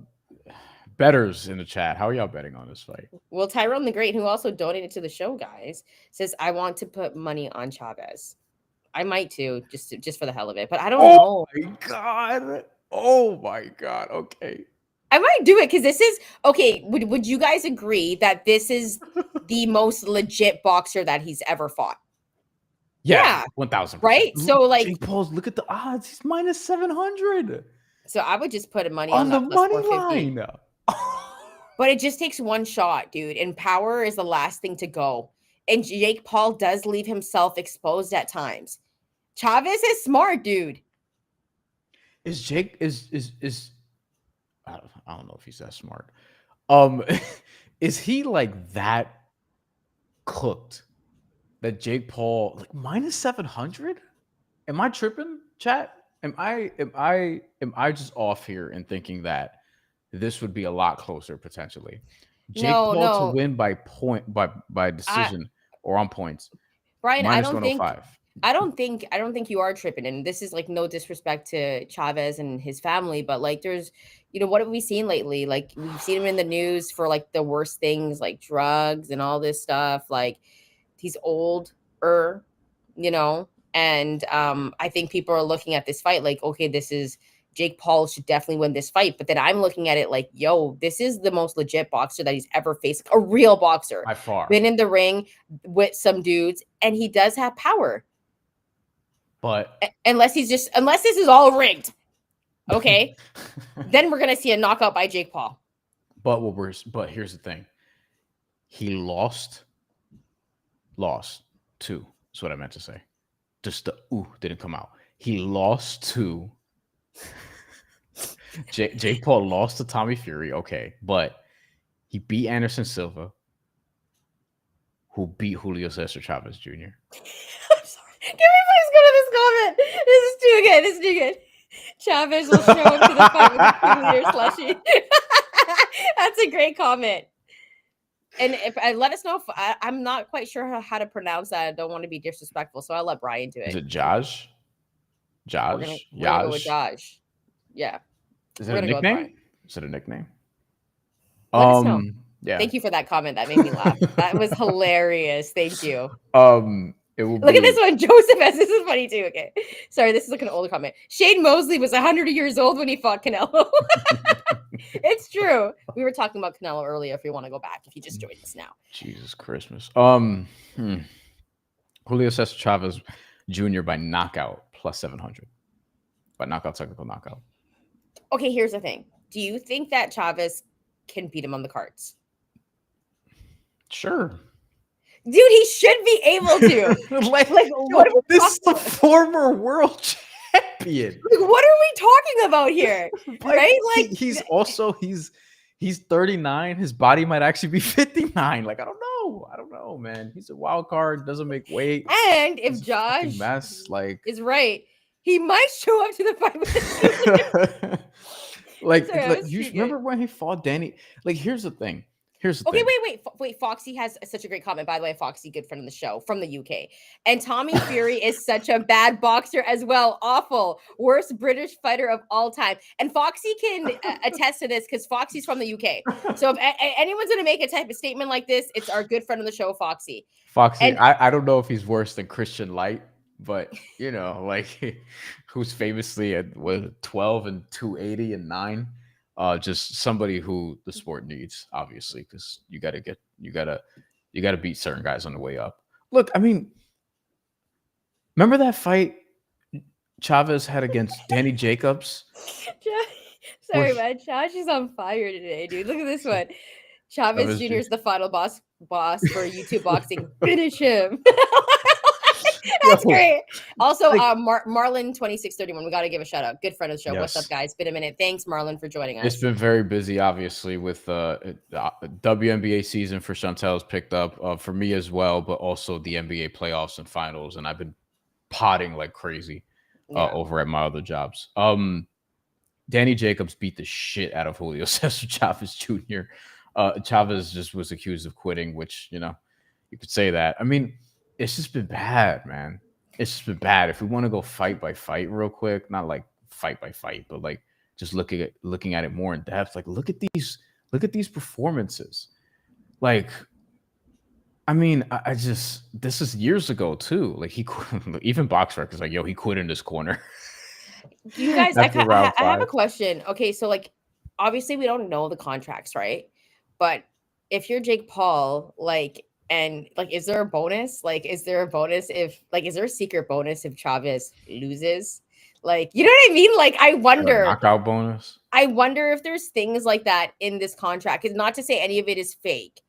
Speaker 2: bettors in the chat? How are y'all betting on this fight?
Speaker 1: Well, Tyrone the Great, who also donated to the show, guys, says, I want to put money on Chavez. I might too, just for the hell of it. But I don't know.
Speaker 2: Oh my god. Okay.
Speaker 1: I might do it because this is okay. Would you guys agree that this is the most legit boxer that he's ever fought?
Speaker 2: Yeah. 1,000%.
Speaker 1: Right. So like,
Speaker 2: Jake Paul's. Look at the odds. He's minus 700.
Speaker 1: So I would just put money
Speaker 2: on
Speaker 1: on
Speaker 2: the
Speaker 1: that
Speaker 2: money
Speaker 1: plus 450.
Speaker 2: line.
Speaker 1: But it just takes one shot, dude. And power is the last thing to go. And Jake Paul does leave himself exposed at times. Chavez is smart, dude.
Speaker 2: Is Jake is I don't know if he's that smart. Is he like that cooked that Jake Paul like minus 700? Am I tripping, chat? Am I just off here in thinking that this would be a lot closer potentially? Jake Paul to win by decision or on points.
Speaker 1: Brian,
Speaker 2: minus
Speaker 1: I don't think you are tripping. And this is like no disrespect to Chavez and his family, but like there's, what have we seen lately? Like we've seen him in the news for like the worst things, like drugs and all this stuff. Like he's older, and I think people are looking at this fight like, okay, this is Jake Paul should definitely win this fight. But then I'm looking at it like, yo, this is the most legit boxer that he's ever faced. A real boxer.
Speaker 2: By far.
Speaker 1: Been in the ring with some dudes, and he does have power.
Speaker 2: But
Speaker 1: unless this is all rigged, okay, then we're gonna see a knockout by Jake Paul.
Speaker 2: But here's the thing. He lost to, that's what I meant to say. Just the didn't come out. He lost to Jake Paul lost to Tommy Fury, okay, but he beat Anderson Silva, who beat Julio Cesar Chavez Jr.
Speaker 1: I'm sorry. Can we please go to this comment? This is too good. Chavez will show up to the fight with a 2-liter slushie. That's a great comment. And if let us know if I'm not quite sure how to pronounce that. I don't want to be disrespectful, so I'll let Brian do it.
Speaker 2: Is it Josh?
Speaker 1: We're gonna go with Josh. Yeah.
Speaker 2: Is it a nickname? Is it a nickname?
Speaker 1: Let us know.
Speaker 2: Yeah.
Speaker 1: Thank you for that comment. That made me laugh. That was hilarious. Thank you.
Speaker 2: Look
Speaker 1: at this one. Joseph S. This is funny too. Okay. Sorry, this is like an older comment. Shane Mosley was 100 years old when he fought Canelo. It's true. We were talking about Canelo earlier if you want to go back, if you just joined us now.
Speaker 2: Jesus Christmas. Julio Cesar Chavez Jr. by knockout plus 700. By knockout, technical knockout.
Speaker 1: Okay, here's the thing. Do you think that Chavez can beat him on the cards?
Speaker 2: Sure.
Speaker 1: Dude, he should be able to. like what
Speaker 2: this is the former world champion.
Speaker 1: Like, what are we talking about here? Right? Like
Speaker 2: he's 39. His body might actually be 59. Like, I don't know, man. He's a wild card, doesn't make weight.
Speaker 1: And if Josh is right, he might show up to the fight with
Speaker 2: you remember when he fought Danny? Like, here's the thing.
Speaker 1: Okay, wait. Foxy has such a great comment. By the way, Foxy, good friend of the show from the UK. And Tommy Fury is such a bad boxer as well. Awful. Worst British fighter of all time. And Foxy can attest to this because Foxy's from the UK. So if anyone's going to make a type of statement like this, it's our good friend of the show, Foxy.
Speaker 2: And I don't know if he's worse than Christian Light, but, like, who's famously at 12 and 280 and 9. Just somebody who the sport needs, obviously, because you gotta beat certain guys on the way up. Look, I mean, remember that fight Chavez had against Danny Jacobs?
Speaker 1: Sorry, man. Josh is on fire today, dude. Look at this one. Chavez Jr. is the final boss for YouTube boxing. Finish him. That's great. Also, Marlon 2631. We got to give a shout out. Good friend of the show. Yes. What's up, guys? Been a minute. Thanks, Marlon, for joining us.
Speaker 2: It's been very busy, obviously, with WNBA season for Shantelle's picked up for me as well, but also the NBA playoffs and finals. And I've been potting like crazy over at my other jobs. Danny Jacobs beat the shit out of Julio Cesar Chavez Jr. Chavez just was accused of quitting, which, you could say that. I mean, it's just been bad, man. It's just been bad. If we want to go fight by fight real quick, not like fight by fight, but like just looking at it more in depth, like look at these performances. Like I mean, I just this is years ago too. Like he even box records like, yo, he quit in this corner.
Speaker 1: You guys,
Speaker 2: After round
Speaker 1: I have a
Speaker 2: 5.
Speaker 1: question. Okay, so like obviously we don't know the contracts, right? But if you're Jake Paul, like, and like, is there a bonus? Like, is there a bonus if like, is there a secret bonus if Chavez loses? Like, you know what I mean? Like,
Speaker 2: A knockout bonus.
Speaker 1: I wonder if there's things like that in this contract. It's not to say any of it is fake.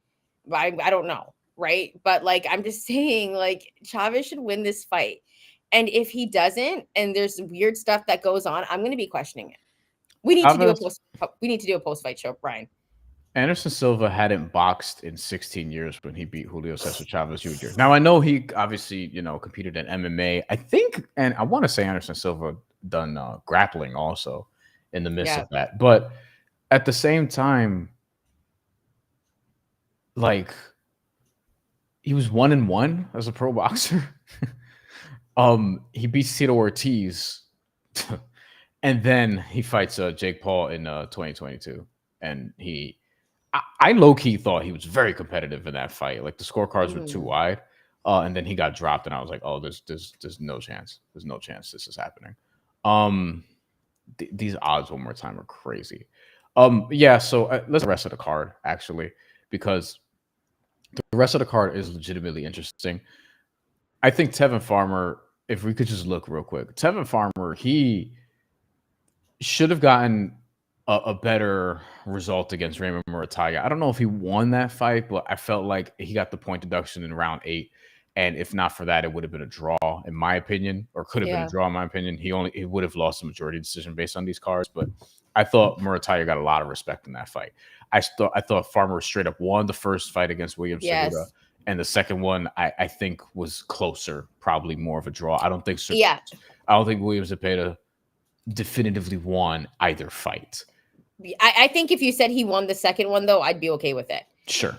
Speaker 1: I don't know, right? But like, I'm just saying, like, Chavez should win this fight. And if he doesn't, and there's weird stuff that goes on, I'm going to be questioning it. We need to do a post. We need to do a post-fight show, Brian.
Speaker 2: Anderson Silva hadn't boxed in 16 years when he beat Julio Cesar Chavez Jr. Now I know he obviously, competed in MMA. I think, and I want to say Anderson Silva done grappling also in the midst of that. But at the same time, like, he was 1-1 as a pro boxer. He beats Tito Ortiz, and then he fights Jake Paul in 2022, and I low-key thought he was very competitive in that fight. Like, the scorecards were too wide, and then he got dropped, and I was like, oh, there's no chance. There's no chance this is happening. These odds one more time are crazy. Yeah, so let's the rest of the card, actually, because the rest of the card is legitimately interesting. I think Tevin Farmer, if we could just look real quick, Tevin Farmer, he should have gotten a better result against Raymond Murataya. I don't know if he won that fight, but I felt like he got the point deduction in round 8. And if not for that, it would have been a draw, in my opinion, or could have been a draw, in my opinion. He would have lost the majority decision based on these cards. But I thought Murataya got a lot of respect in that fight. I thought Farmer straight up won the first fight against William Cejudo. And the second one, I think, was closer, probably more of a draw. I don't think William Zepeda definitively won either fight.
Speaker 1: I think if you said he won the second one, though, I'd be okay with it.
Speaker 2: Sure.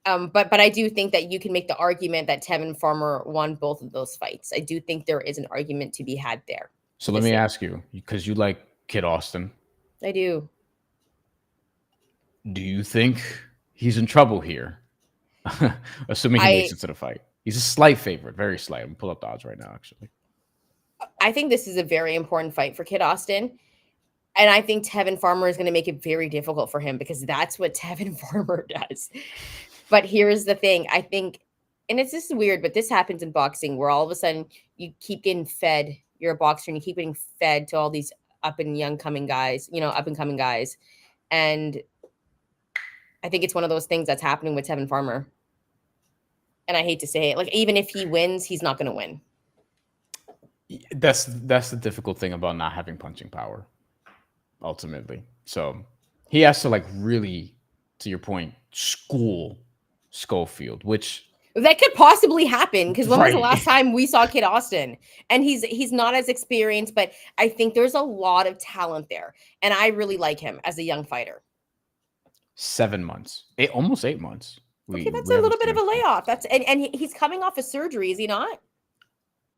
Speaker 1: But I do think that you can make the argument that Tevin Farmer won both of those fights. I do think there is an argument to be had there.
Speaker 2: So let me ask you, because you like Kid Austin.
Speaker 1: I do.
Speaker 2: Do you think he's in trouble here? Assuming he makes it to the fight. He's a slight favorite, very slight. I'm going to pull up the odds right now, actually.
Speaker 1: I think this is a very important fight for Kid Austin. And I think Tevin Farmer is going to make it very difficult for him because that's what Tevin Farmer does. But here's the thing. I think, and it's just weird, but this happens in boxing where all of a sudden you keep getting fed. You're a boxer and you keep getting fed to all these up and coming guys. And I think it's one of those things that's happening with Tevin Farmer. And I hate to say it, like, even if he wins, he's not going to win.
Speaker 2: That's the difficult thing about not having punching power, ultimately. So he has to, like, really, to your point, school Schofield, which
Speaker 1: that could possibly happen because when was the last time we saw Kid Austin? And he's not as experienced, but I think there's a lot of talent there, and I really like him as a young fighter.
Speaker 2: 7 months, almost 8 months.
Speaker 1: Okay, that's a little bit of a layoff. That's and he's coming off a surgery, is he not?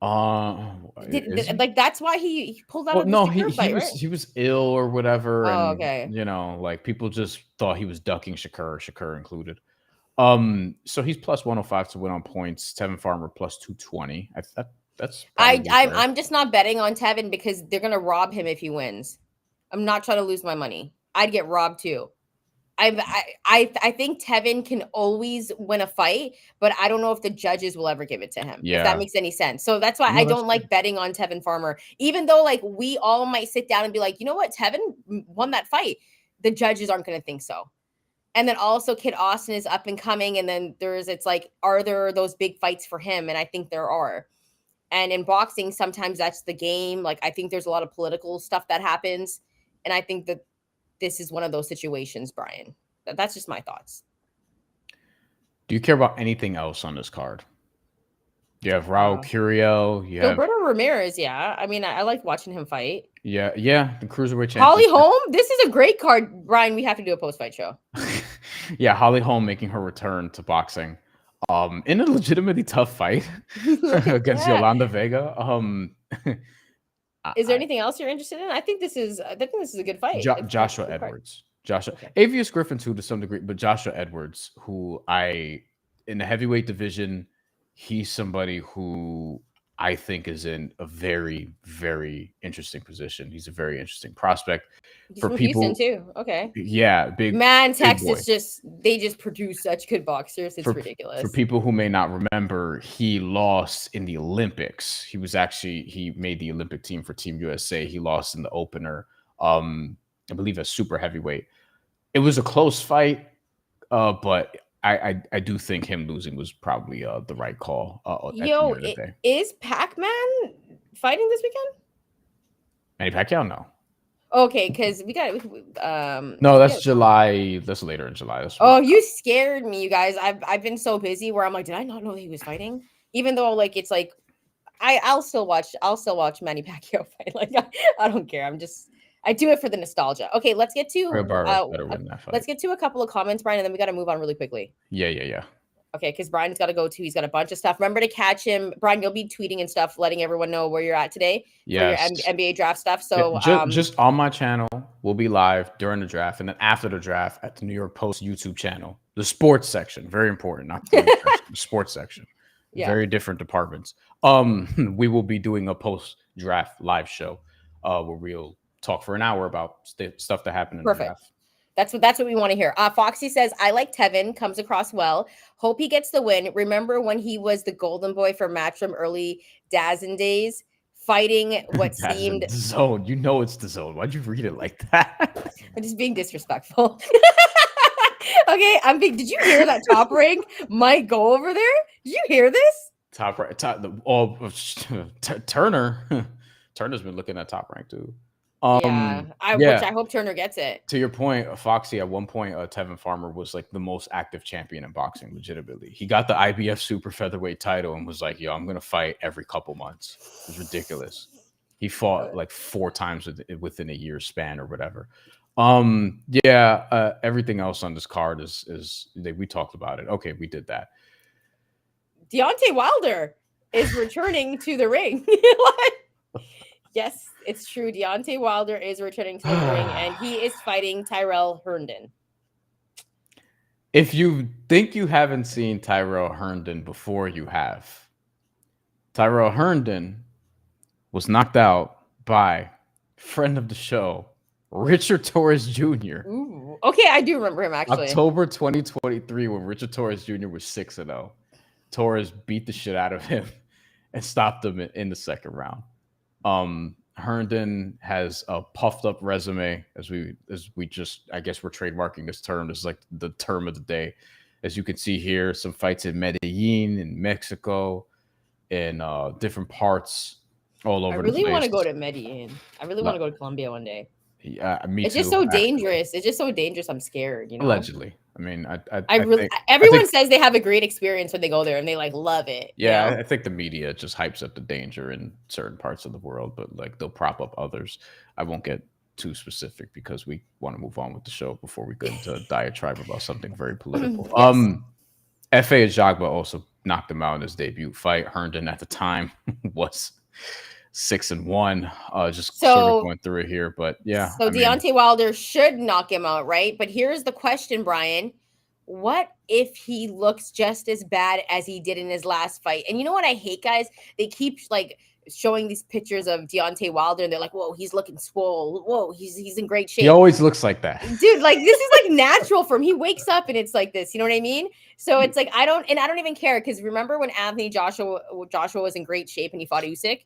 Speaker 1: That's why he pulled out.
Speaker 2: No, he was ill or whatever.
Speaker 1: Oh, okay.
Speaker 2: Like, people just thought he was ducking Shakur included. So he's plus 105 to win on points. Tevin Farmer plus 220. I'm
Speaker 1: just not betting on Tevin because they're gonna rob him if he wins. I'm not trying to lose my money. I'd get robbed too. I think Tevin can always win a fight, but I don't know if the judges will ever give it to him.
Speaker 2: Yeah.
Speaker 1: If that makes any sense. So that's why I don't like betting on Tevin Farmer, even though, like, we all might sit down and be like, you know what, Tevin won that fight. The judges aren't going to think so. And then also Kid Austin is up and coming. And then it's like, are there those big fights for him? And I think there are. And in boxing, sometimes that's the game. Like, I think there's a lot of political stuff that happens. And I think that this is one of those situations, Brian. That's just my thoughts.
Speaker 2: Do you care about anything else on this card? You have Raul Curiel. You have
Speaker 1: Gilberto Ramirez. Yeah, I mean, I like watching him fight.
Speaker 2: Yeah, the cruiserweight champion.
Speaker 1: Holly Holm. This is a great card, Brian. We have to do a post-fight show.
Speaker 2: Yeah, Holly Holm making her return to boxing. In a legitimately tough fight against Yolanda Vega.
Speaker 1: Is there anything else you're interested in? I think this is a good fight.
Speaker 2: Joshua Edwards. Avius Griffin too, to some degree, but Joshua Edwards, who I in the heavyweight division, he's somebody who I think is in a very, very interesting position. He's a very interesting prospect.
Speaker 1: He's
Speaker 2: For
Speaker 1: from
Speaker 2: people,
Speaker 1: Houston too. Okay.
Speaker 2: Yeah, big
Speaker 1: Texas
Speaker 2: boy.
Speaker 1: they just produce such good boxers. It's ridiculous.
Speaker 2: For people who may not remember, he lost in the Olympics. He made the Olympic team for Team USA. He lost in the opener, I believe, at super heavyweight. It was a close fight, but I do think him losing was probably the right call.
Speaker 1: Yo, is Pac-Man fighting this weekend?
Speaker 2: Manny Pacquiao, no.
Speaker 1: Okay, because we got
Speaker 2: no, that's July. That's later in July.
Speaker 1: You scared me, you guys. I've been so busy where I'm like, did I not know that he was fighting? Even though like it's like I'll still watch Manny Pacquiao fight. Like I don't care. I do it for the nostalgia. Okay, let's get to a couple of comments, Brian, and then we got to move on really quickly.
Speaker 2: Yeah.
Speaker 1: Okay, because Brian's got to go too. He's got a bunch of stuff. Remember to catch him, Brian. You'll be tweeting and stuff, letting everyone know where you're at today for your NBA draft stuff. So
Speaker 2: just on my channel, we'll be live during the draft, and then after the draft at the New York Post YouTube channel, the sports section, very important, not the sports section. Yeah. Very different departments. We will be doing a post-draft live show where we'll talk for an hour about stuff that happened in the draft.
Speaker 1: That's what we want to hear. Foxy says, I like Tevin, comes across well. Hope he gets the win. Remember when he was the golden boy for Matchroom early DAZN days, fighting what seemed
Speaker 2: the zone. You know it's the zone. Why'd you read it like that?
Speaker 1: I'm just being disrespectful. Okay, did you hear that Top Rank might go over there? Did you hear this?
Speaker 2: Turner. Turner's been looking at Top Rank too.
Speaker 1: Which I hope Turner gets it.
Speaker 2: To your point, Foxy, at one point, Tevin Farmer was like the most active champion in boxing, legitimately. He got the IBF super featherweight title and was like, yo, I'm going to fight every couple months. It was ridiculous. He fought like 4 times within a year span or whatever. Everything else on this card is we talked about it. Okay, we did that.
Speaker 1: Deontay Wilder is returning to the ring. Yes, it's true. Deontay Wilder is returning to the ring, and he is fighting Tyrell Herndon.
Speaker 2: If you think you haven't seen Tyrell Herndon before, you have. Tyrell Herndon was knocked out by friend of the show, Richard Torres Jr.
Speaker 1: Ooh, okay, I do remember him actually.
Speaker 2: October 2023, when Richard Torres Jr. was 6-0. Torres beat the shit out of him and stopped him in the second round. Herndon has a puffed up resume, as we just, I guess we're trademarking this term. This is like the term of the day. As you can see here, some fights in Medellin, in Mexico, in different parts all over the place. I
Speaker 1: really want to go to Medellin. I really want to go to Colombia one day.
Speaker 2: Yeah, me too.
Speaker 1: It's just so dangerous. It's just so dangerous. I'm scared. You know.
Speaker 2: Allegedly. I mean,
Speaker 1: everyone says they have a great experience when they go there and they like love it.
Speaker 2: Yeah,
Speaker 1: you know?
Speaker 2: I think the media just hypes up the danger in certain parts of the world, but like they'll prop up others. I won't get too specific because we want to move on with the show before we get into a diatribe about something very political. Yes. F.A. Ajagba also knocked him out in his debut fight. Herndon at the time was 6-1. Just sort of going through it here, but yeah.
Speaker 1: So Deontay Wilder should knock him out, right? But here's the question, Brian. What if he looks just as bad as he did in his last fight? And you know what I hate, guys? They keep like showing these pictures of Deontay Wilder, and they're like, "Whoa, he's looking swole. Whoa, he's in great shape."
Speaker 2: He always looks like that,
Speaker 1: dude. Like this is like natural for him. He wakes up and it's like this. You know what I mean? So it's like I don't even care because remember when Anthony Joshua was in great shape and he fought Usyk?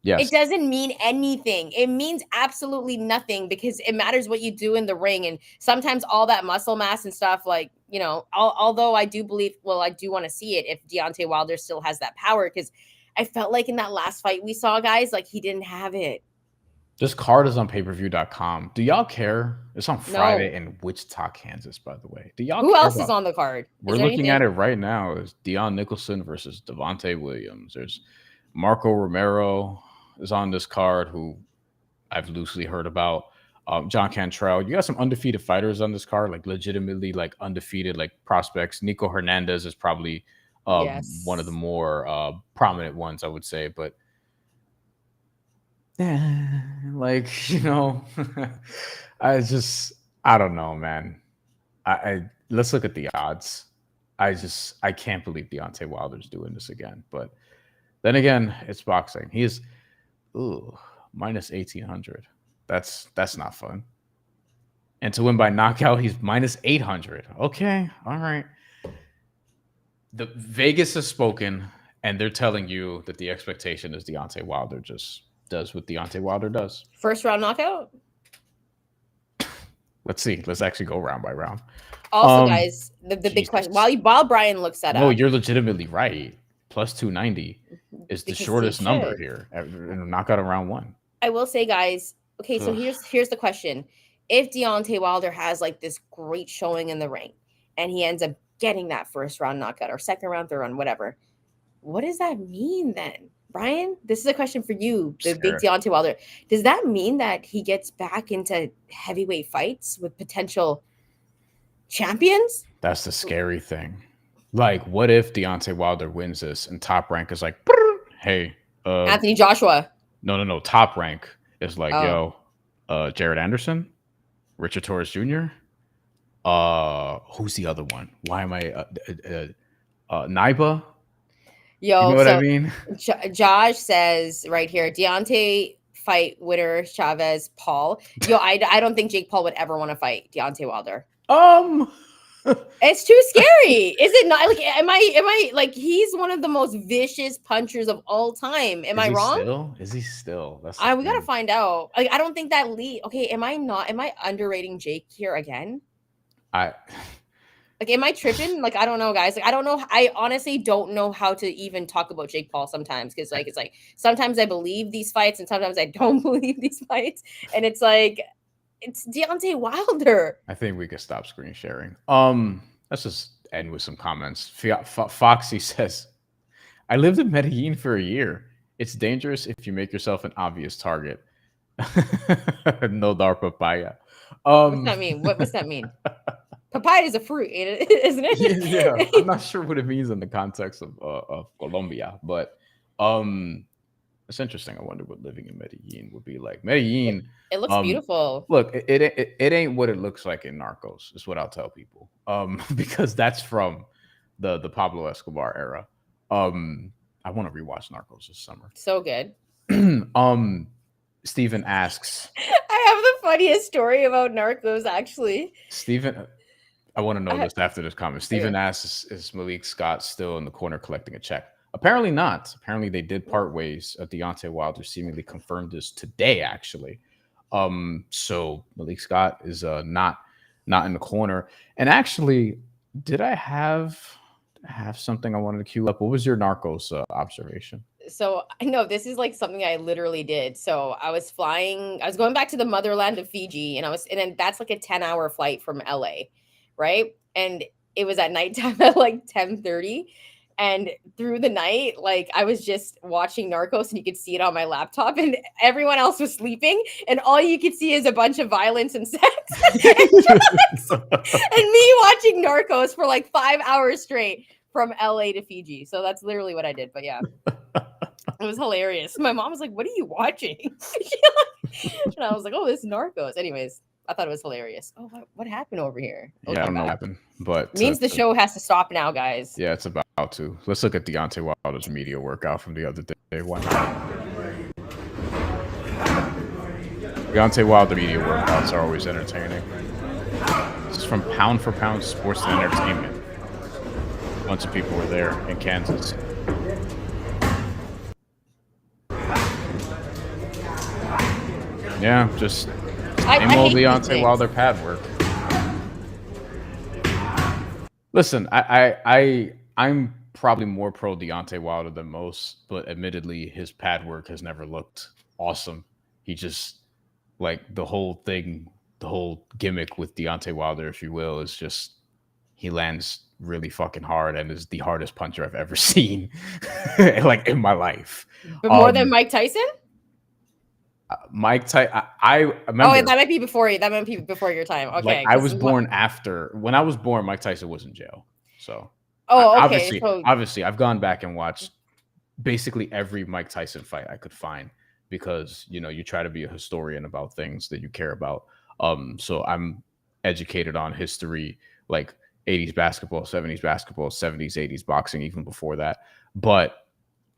Speaker 2: Yes.
Speaker 1: It doesn't mean anything. It means absolutely nothing because it matters what you do in the ring. And sometimes all that muscle mass and stuff, like, you know, although I do believe, I do want to see it if Deontay Wilder still has that power because I felt like in that last fight we saw, guys, like he didn't have it.
Speaker 2: This card is on payperview.com. Do y'all care? It's on Friday in Wichita, Kansas, by the way. Do y'all
Speaker 1: Who else is on the card?
Speaker 2: We're looking at it right now. It's Dion Nicholson versus Devontae Williams. There's Marco Romero is on this card, who I've loosely heard about. John Cantrell. You got some undefeated fighters on this card, like legitimately like undefeated like prospects. Nico Hernandez is probably one of the more prominent ones, I would say. But like, you know, I don't know, man. I let's look at the odds. I can't believe Deontay Wilder's doing this again. But then again, it's boxing. He is minus 1,800. That's not fun. And to win by knockout, he's minus 800. Okay, all right. The Vegas has spoken, and they're telling you that the expectation is Deontay Wilder just does what Deontay Wilder does.
Speaker 1: First round knockout?
Speaker 2: Let's see. Let's actually go round by round.
Speaker 1: Also, guys, the big question. While Brian looks that up.
Speaker 2: No, you're legitimately right. Plus 290 is the shortest number here. Knockout in round 1.
Speaker 1: I will say, guys, okay, so here's the question. If Deontay Wilder has like this great showing in the ring and he ends up getting that first round knockout or second round, third round, whatever, what does that mean then? Brian, this is a question for you, the big Deontay Wilder. Does that mean that he gets back into heavyweight fights with potential champions?
Speaker 2: That's the scary thing. Like, what if Deontay Wilder wins this and Top Rank is like, hey,
Speaker 1: Anthony Joshua.
Speaker 2: No. Top Rank is like, Jared Anderson, Richard Torres Jr. Who's the other one? Why am I Naiba?
Speaker 1: Yo,
Speaker 2: you know what I mean?
Speaker 1: Josh says right here, Deontay fight winner Chavez Paul. Yo, I don't think Jake Paul would ever want to fight Deontay Wilder. It's too scary. Is it not? Like, am I like, he's one of the most vicious punchers of all time. Am I wrong?
Speaker 2: Is he still?
Speaker 1: We gotta find out. Like, I don't think that lead. Okay, am I underrating Jake here again? Like, am I tripping? Like, I don't know, guys. Like, I don't know. I honestly don't know how to even talk about Jake Paul sometimes, because like, it's like sometimes I believe these fights and sometimes I don't believe these fights, and it's like, it's Deontay Wilder.
Speaker 2: I think we could stop screen sharing. Let's just end with some comments. Foxy says, I lived in Medellin for a year. It's dangerous if you make yourself an obvious target. No dark papaya.
Speaker 1: What's that mean? What's that mean? Papaya is a fruit, isn't it?
Speaker 2: Yeah. I'm not sure what it means in the context of Colombia, but it's interesting. I wonder what living in Medellin would be like. Medellin.
Speaker 1: It looks beautiful.
Speaker 2: Look, it ain't what it looks like in Narcos, is what I'll tell people. Because that's from the Pablo Escobar era. I want to rewatch Narcos this summer.
Speaker 1: So good.
Speaker 2: Steven asks.
Speaker 1: I have the funniest story about Narcos, actually.
Speaker 2: Steven, I want to know this after this comment. Steven asks, is Malik Scott still in the corner collecting a check? Apparently not. Apparently they did part ways. Deontay Wilder seemingly confirmed this today, actually. So Malik Scott is not in the corner. And actually, did I have something I wanted to queue up? What was your Narcos observation?
Speaker 1: So I know this is like something I literally did. So I was going back to the motherland of Fiji, and then that's like a 10-hour flight from LA, right? And it was at nighttime at like 10:30. And through the night, like, I was just watching Narcos, and you could see it on my laptop, and everyone else was sleeping, and all you could see is a bunch of violence and sex and drugs, and me watching Narcos for like 5 hours straight from LA to Fiji. So that's literally what I did. But yeah, it was hilarious. My mom was like, "What are you watching?" And I was like, "Oh, this is Narcos." Anyways, I thought it was hilarious. Oh, what happened over here?
Speaker 2: Yeah, I don't know what happened, but
Speaker 1: means the show has to stop now, guys.
Speaker 2: Yeah, it's about to. Let's look at Deontay Wilder's media workout from the other day. Why not? Deontay Wilder media workouts are always entertaining. This is from Pound for Pound Sports and Entertainment. A bunch of people were there in Kansas. Yeah, just same old Deontay Wilder pad work. Listen, I'm probably more pro Deontay Wilder than most, but admittedly, his pad work has never looked awesome. He just, like, the whole gimmick with Deontay Wilder, if you will, is just he lands really fucking hard and is the hardest puncher I've ever seen, like, in my life.
Speaker 1: But more than Mike Tyson?
Speaker 2: Mike Tyson, I remember.
Speaker 1: Oh, that might be before you. That might be before your time. Okay,
Speaker 2: like, I was born after. When I was born, Mike Tyson was in jail. So,
Speaker 1: okay.
Speaker 2: Obviously, I've gone back and watched basically every Mike Tyson fight I could find, because you try to be a historian about things that you care about. So I'm educated on history, like 80s basketball, 70s basketball, 70s, 80s boxing, even before that. But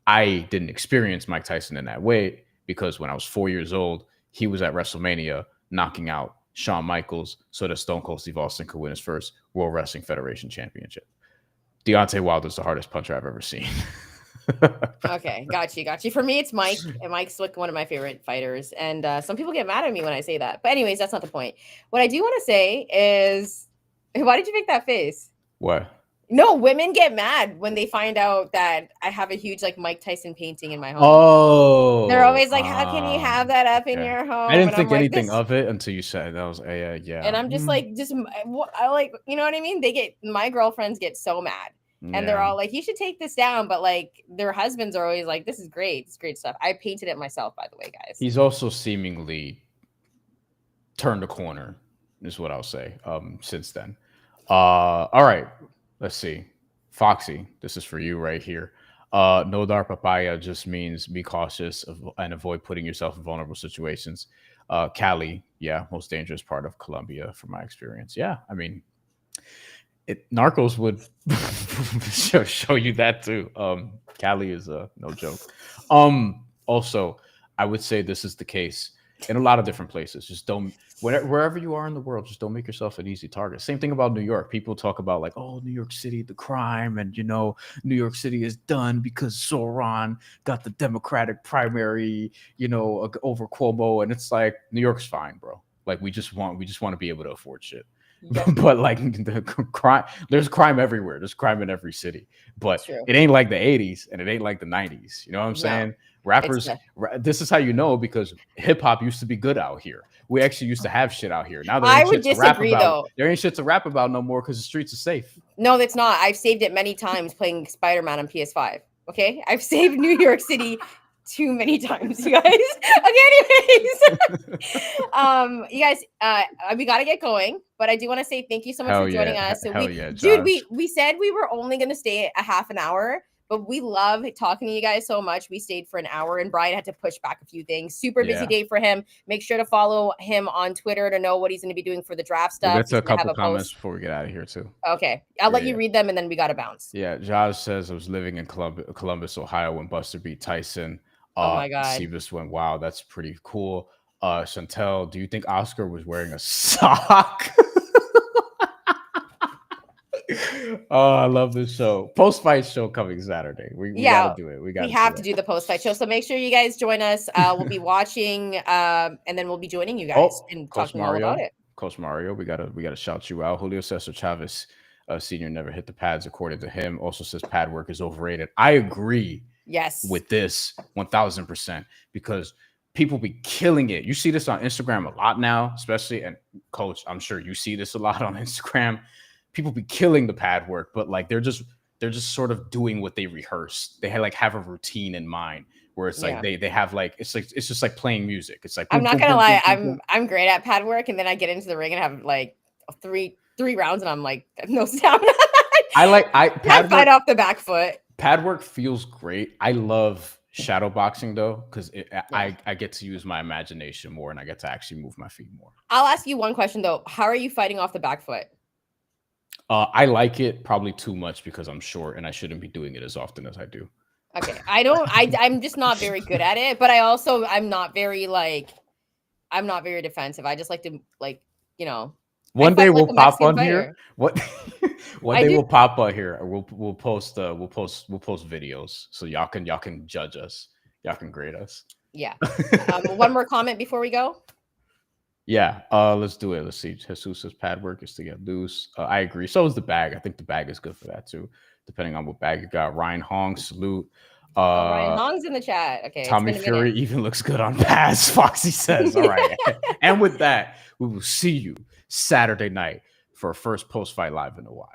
Speaker 2: I didn't experience Mike Tyson in that way because when I was 4 years old, he was at WrestleMania knocking out Shawn Michaels so that Stone Cold Steve Austin could win his first World Wrestling Federation championship. Deontay Wilder is the hardest puncher I've ever seen.
Speaker 1: Okay, got you. For me, it's Mike, and Mike's like one of my favorite fighters. And some people get mad at me when I say that. But anyways, that's not the point. What I do want to say is, why did you make that face?
Speaker 2: What?
Speaker 1: No, women get mad when they find out that I have a huge like Mike Tyson painting in my home.
Speaker 2: Oh,
Speaker 1: they're always like, "How can you have that up in your home?"
Speaker 2: I didn't
Speaker 1: and
Speaker 2: think
Speaker 1: I'm
Speaker 2: anything
Speaker 1: like,
Speaker 2: of it until you said that. Was yeah.
Speaker 1: And I'm just like, I like, you know what I mean? My girlfriends get so mad, and they're all like, "You should take this down," but like their husbands are always like, "This is great, it's great stuff." I painted it myself, by the way, guys.
Speaker 2: He's also seemingly turned a corner, is what I'll say. Since then, all right. Let's see. Foxy, this is for you right here. No dar papaya just means be cautious and avoid putting yourself in vulnerable situations. Cali, yeah, most dangerous part of Colombia from my experience. Yeah, I mean, Narcos would show you that too. Cali is no joke. Also, I would say this is the case in a lot of different places. Just don't, wherever you are in the world, just don't make yourself an easy target. Same thing about New York. People talk about like, oh, New York City, the crime, and New York City is done because Sauron got the Democratic primary, over Cuomo, and it's like New York's fine, bro. Like we just want to be able to afford shit. Yeah. But like the crime, there's crime everywhere. There's crime in every city. But it ain't like the 80s and it ain't like the 90s. You know what I'm saying? Rappers, this is how you know, because hip hop used to be good out here. We actually used to have shit out here. Now there ain't shit to rap about. There ain't shit to rap about no more because the streets are safe. No,
Speaker 1: that's not. I've saved it many times playing Spider-Man on PS5. Okay, I've saved New York City too many times, you guys. Okay, anyways, you guys, we got to get going, but I do want to say thank you so much for joining us. So we said we were only going to stay a half an hour, but we love talking to you guys so much. We stayed for an hour, and Brian had to push back a few things. Super busy day for him. Make sure to follow him on Twitter to know what he's going to be doing for the draft stuff.
Speaker 2: That's a couple comments before we get out of here too.
Speaker 1: Okay, I'll let you read them, and then we got to bounce.
Speaker 2: Yeah, Josh says I was living in Columbus, Ohio when Buster beat Tyson.
Speaker 1: Oh my God.
Speaker 2: Sebas went, wow, that's pretty cool. Shantelle, do you think Oscar was wearing a sock? Oh, I love this show. Post-fight show coming Saturday. We got to do it. We
Speaker 1: have to do the post-fight show. So make sure you guys join us. We'll be watching, and then we'll be joining you guys and talking all about it.
Speaker 2: Coach Mario, we gotta shout you out. Julio Cesar Chavez Sr. never hit the pads, according to him. Also says pad work is overrated. I agree.
Speaker 1: Yes.
Speaker 2: With this 1000%, because people be killing it. You see this on Instagram a lot now, especially, and Coach, I'm sure you see this a lot on Instagram. People be killing the pad work, but like they're just sort of doing what they rehearse. They have a routine in mind where it's like they have like it's just like playing music. It's like
Speaker 1: I'm not gonna lie, I'm great at pad work, and then I get into the ring and have like three rounds, and I'm like no stamina.
Speaker 2: Pad
Speaker 1: fight off the back foot.
Speaker 2: Pad work feels great. I love shadow boxing though, because I get to use my imagination more, and I get to actually move my feet more.
Speaker 1: I'll ask you one question though. How are you fighting off the back foot?
Speaker 2: I like it probably too much because I'm short and I shouldn't be doing it as often as I do.
Speaker 1: Okay. I'm just not very good at it, but I'm not very defensive. I just like to
Speaker 2: one day we'll pop on here. One day we'll pop on here. We'll post videos so y'all can judge us. Y'all can grade us.
Speaker 1: Yeah. One more comment before we go.
Speaker 2: Yeah. Let's do it. Let's see. Jesus says pad work is to get loose. I agree. So is the bag. I think the bag is good for that too, depending on what bag you got. Ryan Hong, salute.
Speaker 1: Ryan Hong's in the chat. Okay.
Speaker 2: Tommy Fury even looks good on pads. Foxy says. All right. And with that, we will see you Saturday night for our first post-fight live in a while.